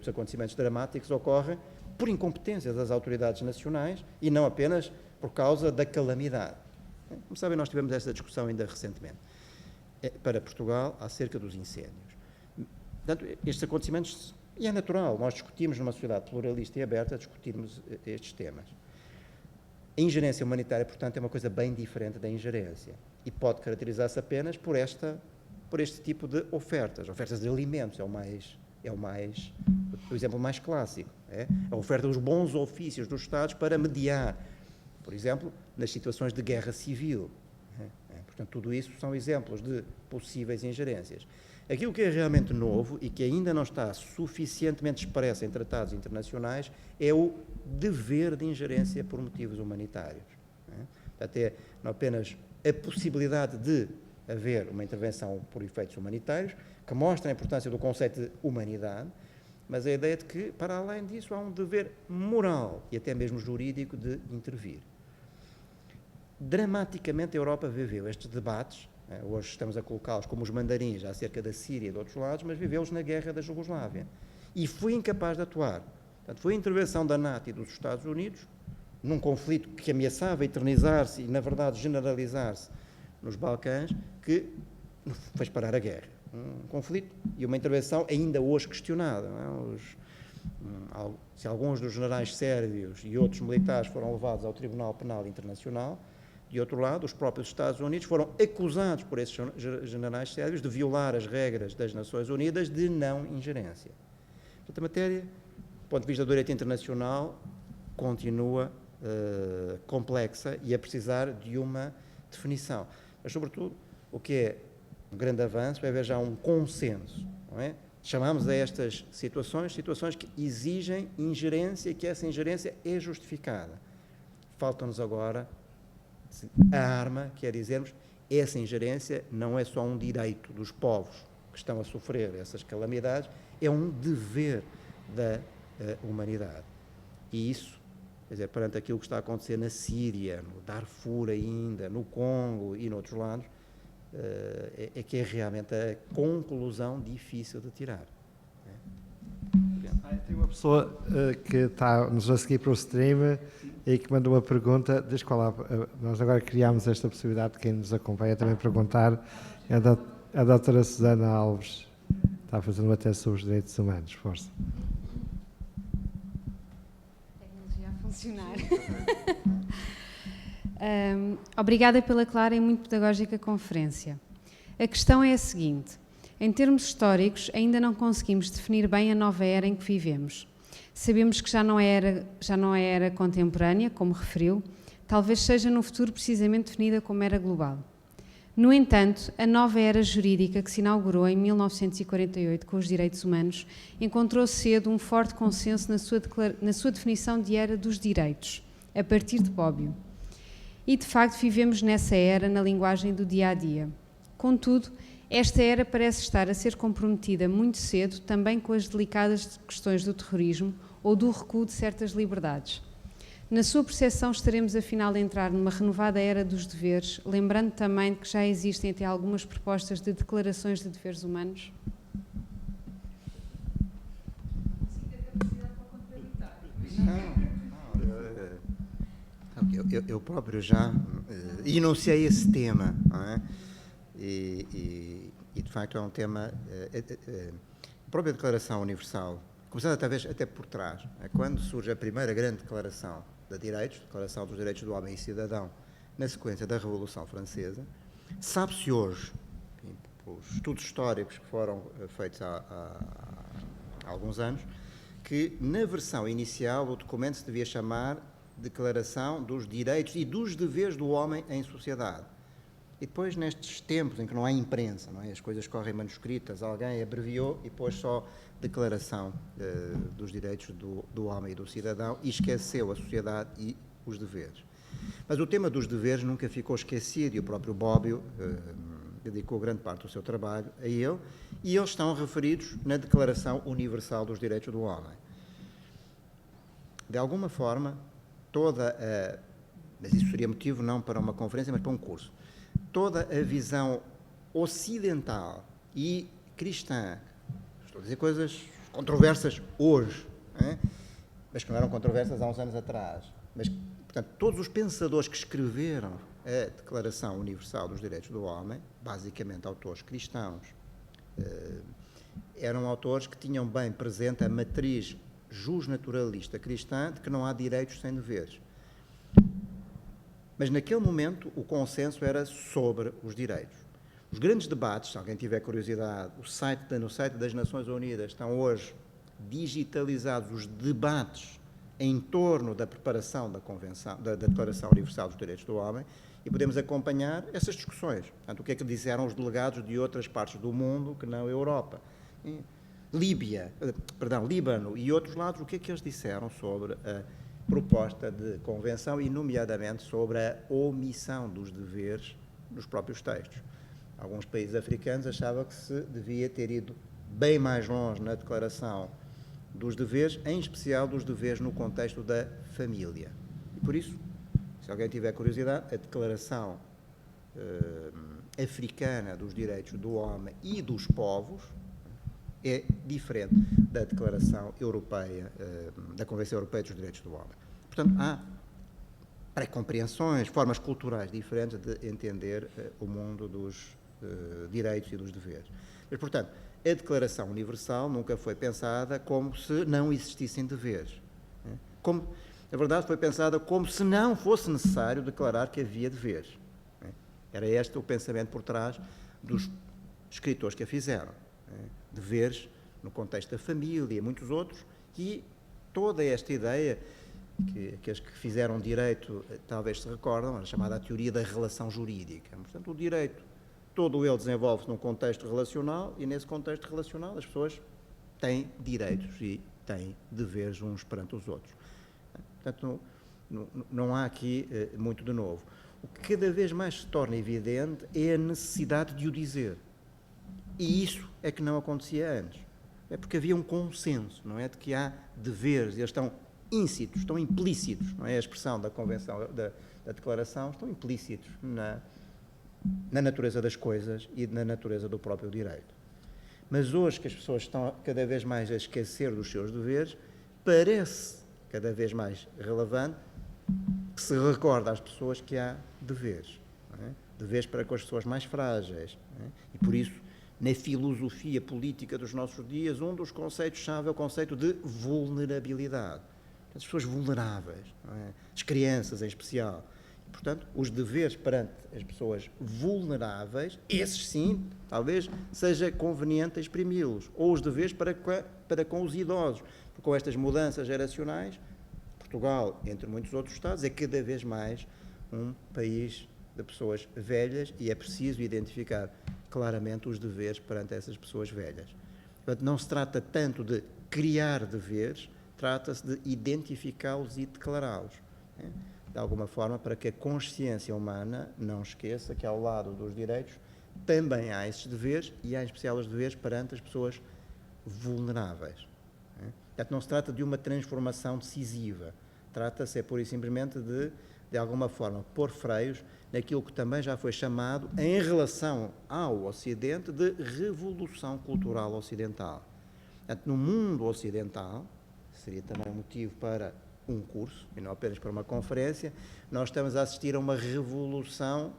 D: acontecimentos dramáticos ocorrem por incompetência das autoridades nacionais e não apenas por causa da calamidade. Como sabem, nós tivemos esta discussão ainda recentemente para Portugal acerca dos incêndios. Portanto, estes acontecimentos, e é natural, nós discutimos numa sociedade pluralista e aberta, discutirmos estes temas. A ingerência humanitária, portanto, é uma coisa bem diferente da ingerência e pode caracterizar-se apenas por este tipo de ofertas. Ofertas de alimentos é o exemplo mais clássico. A oferta dos bons ofícios dos Estados para mediar, por exemplo, nas situações de guerra civil. Portanto, tudo isso são exemplos de possíveis ingerências. Aquilo que é realmente novo e que ainda não está suficientemente expresso em tratados internacionais é o dever de ingerência por motivos humanitários. Portanto, não apenas a possibilidade de haver uma intervenção por efeitos humanitários, que mostra a importância do conceito de humanidade, mas a ideia de que, para além disso, há um dever moral e até mesmo jurídico de intervir. Dramaticamente, a Europa viveu estes debates, hoje estamos a colocá-los como os mandarins acerca da Síria e de outros lados, mas viveu-os na guerra da Jugoslávia. E foi incapaz de atuar. Portanto, foi a intervenção da NATO e dos Estados Unidos, num conflito que ameaçava eternizar-se e, na verdade, generalizar-se nos Balcãs, que fez parar a guerra. Um conflito e uma intervenção ainda hoje questionada. Se alguns dos generais sérvios e outros militares foram levados ao Tribunal Penal Internacional, de outro lado, os próprios Estados Unidos foram acusados por esses generais sérvios de violar as regras das Nações Unidas de não ingerência. Portanto, a matéria, do ponto de vista do direito internacional, continua complexa e a precisar de uma definição. Mas, sobretudo, o que é um grande avanço é haver já um consenso, não é? Chamamos a estas situações que exigem ingerência e que essa ingerência é justificada. Falta-nos agora a arma, que é dizermos, essa ingerência não é só um direito dos povos que estão a sofrer essas calamidades, é um dever da humanidade. E isso, quer dizer, perante aquilo que está a acontecer na Síria, no Darfur ainda, no Congo e noutros lados, é que é realmente a conclusão difícil de tirar.
B: Tem uma pessoa que está-nos a seguir para o stream e que mandou uma pergunta. Desde qual nós agora criámos esta possibilidade de quem nos acompanha também perguntar. É a doutora Susana Alves. Está a fazer uma tese sobre os direitos humanos. Força.
F: Tecnologia a funcionar. Obrigada pela clara e muito pedagógica conferência. A questão é a seguinte: em termos históricos, ainda não conseguimos definir bem a nova era em que vivemos. Sabemos que já não é era contemporânea, como referiu, talvez seja no futuro precisamente definida como era global. No entanto, a nova era jurídica que se inaugurou em 1948 com os direitos humanos encontrou cedo um forte consenso na sua definição de era dos direitos, a partir de Bobbio. E, de facto, vivemos nessa era na linguagem do dia-a-dia. Contudo, esta era parece estar a ser comprometida muito cedo também com as delicadas questões do terrorismo ou do recuo de certas liberdades. Na sua percepção, estaremos afinal a entrar numa renovada era dos deveres, lembrando também que já existem até algumas propostas de declarações de deveres humanos?
D: Eu próprio já enunciei esse tema, não é? E de facto é um tema, a própria Declaração Universal, começando talvez até por trás, quando surge a primeira grande declaração de direitos, Declaração dos Direitos do Homem e Cidadão, na sequência da Revolução Francesa, sabe-se hoje, pelos estudos históricos que foram feitos há alguns anos, que na versão inicial o documento se devia chamar Declaração dos Direitos e dos Deveres do Homem em Sociedade. E depois, nestes tempos em que não há imprensa, não é? As coisas correm manuscritas, alguém abreviou e pôs só Declaração dos Direitos do Homem e do Cidadão e esqueceu a sociedade e os deveres. Mas o tema dos deveres nunca ficou esquecido e o próprio Bobbio dedicou grande parte do seu trabalho a ele, e eles estão referidos na Declaração Universal dos Direitos do Homem. De alguma forma, mas isso seria motivo não para uma conferência, mas para um curso, toda a visão ocidental e cristã, estou a dizer coisas controversas hoje, mas que não eram controversas há uns anos atrás, mas, portanto, todos os pensadores que escreveram a Declaração Universal dos Direitos do Homem, basicamente autores cristãos, eram autores que tinham bem presente a matriz jusnaturalista cristã de que não há direitos sem deveres. Mas naquele momento o consenso era sobre os direitos. Os grandes debates, se alguém tiver curiosidade, no site das Nações Unidas estão hoje digitalizados os debates em torno da preparação da Declaração Universal dos Direitos do Homem, e podemos acompanhar essas discussões. Portanto, o que é que disseram os delegados de outras partes do mundo que não a Europa? Líbano e outros lados, o que é que eles disseram sobre a proposta de convenção e, nomeadamente, sobre a omissão dos deveres nos próprios textos. Alguns países africanos achavam que se devia ter ido bem mais longe na declaração dos deveres, em especial dos deveres no contexto da família. E por isso, se alguém tiver curiosidade, a Declaração Africana dos Direitos do Homem e dos Povos é diferente da Declaração Europeia, da Convenção Europeia dos Direitos do Homem. Portanto, há pré-compreensões, formas culturais diferentes de entender o mundo dos direitos e dos deveres. Mas, portanto, a Declaração Universal nunca foi pensada como se não existissem deveres. Na verdade, foi pensada como se não fosse necessário declarar que havia deveres. Era este o pensamento por trás dos escritores que a fizeram. Deveres no contexto da família e muitos outros, e toda esta ideia que aqueles que fizeram direito talvez se recordam, a chamada teoria da relação jurídica. Portanto, o direito, todo ele desenvolve-se num contexto relacional, e nesse contexto relacional as pessoas têm direitos e têm deveres uns perante os outros. Portanto, não há aqui muito de novo. O que cada vez mais se torna evidente é a necessidade de o dizer. E isso é que não acontecia antes. É porque havia um consenso, não é? De que há deveres, eles estão íncitos, estão implícitos, não é? A expressão da Convenção, da Declaração, estão implícitos na natureza das coisas e na natureza do próprio direito. Mas hoje que as pessoas estão cada vez mais a esquecer dos seus deveres, parece cada vez mais relevante que se recorda às pessoas que há deveres. Não é? Deveres para com as pessoas mais frágeis. Não é? E por isso, na filosofia política dos nossos dias, um dos conceitos-chave é o conceito de vulnerabilidade. As pessoas vulneráveis, não é? As crianças em especial. Portanto, os deveres perante as pessoas vulneráveis, esses sim, talvez seja conveniente exprimi-los. Ou os deveres para com os idosos. Porque com estas mudanças geracionais, Portugal, entre muitos outros Estados, é cada vez mais um país de pessoas velhas e é preciso identificar claramente os deveres perante essas pessoas velhas. Portanto, não se trata tanto de criar deveres, trata-se de identificá-los e declará-los. Né? De alguma forma, para que a consciência humana não esqueça que ao lado dos direitos também há esses deveres e há em especial os deveres perante as pessoas vulneráveis. Né? Portanto, não se trata de uma transformação decisiva, trata-se pura e simplesmente de alguma forma, pôr freios naquilo que também já foi chamado, em relação ao Ocidente, de revolução cultural ocidental. Portanto, no mundo ocidental, seria também um motivo para um curso, e não apenas para uma conferência, nós estamos a assistir a uma revolução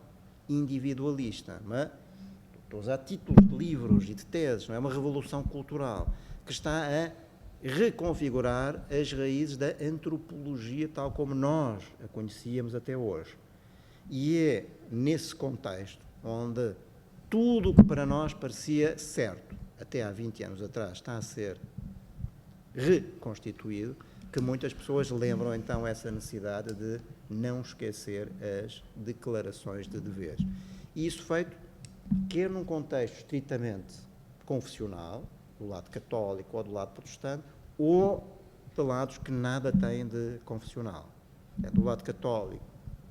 D: individualista, mas estou a usar títulos de livros e de teses, não é uma revolução cultural, que está a reconfigurar as raízes da antropologia tal como nós a conhecíamos até hoje. E é nesse contexto onde tudo o que para nós parecia certo, até há 20 anos atrás, está a ser reconstituído, que muitas pessoas lembram então essa necessidade de não esquecer as declarações de deveres. E isso feito quer num contexto estritamente confessional, do lado católico ou do lado protestante, ou de lados que nada têm de confessional. É do lado católico,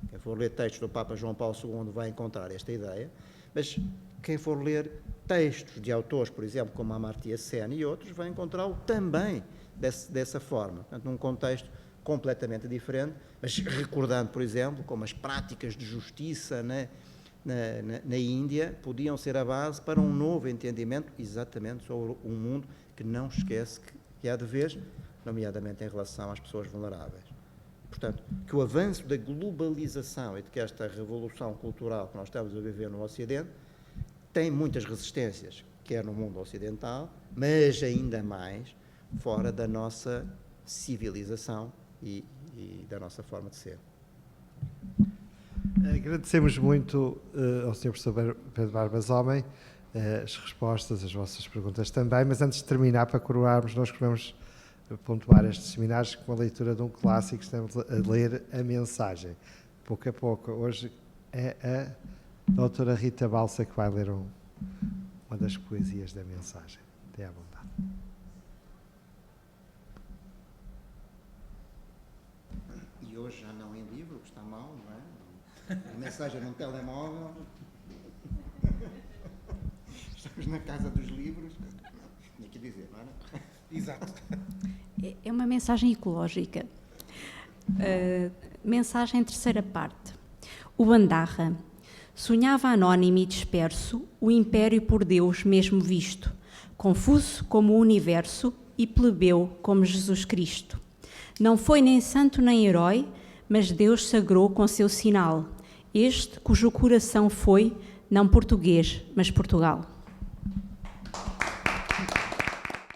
D: quem for ler textos do Papa João Paulo II vai encontrar esta ideia, mas quem for ler textos de autores, por exemplo, como Amartya Sen e outros, vai encontrá-lo também dessa forma, portanto, num contexto completamente diferente, mas recordando, por exemplo, como as práticas de justiça na Índia podiam ser a base para um novo entendimento exatamente sobre um mundo que não esquece que há deveres, nomeadamente em relação às pessoas vulneráveis. Portanto, que o avanço da globalização e de que esta revolução cultural que nós estamos a viver no Ocidente tem muitas resistências, quer no mundo ocidental, mas ainda mais fora da nossa civilização e da nossa forma de ser.
B: Agradecemos muito ao Sr. Professor Pedro Barbas Homem as respostas, as vossas perguntas também, mas antes de terminar, para coroarmos, nós queremos pontuar estes seminários com a leitura de um clássico, estamos a ler a mensagem, pouco a pouco. Hoje é a doutora Rita Balsa que vai ler uma das poesias da mensagem. Tenha à vontade.
C: E hoje já não em livro, que está mal, não é? A mensagem num telemóvel. Estamos na casa dos livros. Tinha que dizer, não era?
A: Exato.
G: É uma mensagem ecológica. Mensagem terceira parte. O Bandarra. Sonhava anónimo e disperso o império por Deus mesmo visto, confuso como o universo e plebeu como Jesus Cristo. Não foi nem santo nem herói, mas Deus sagrou com seu sinal, este cujo coração foi, não português, mas Portugal.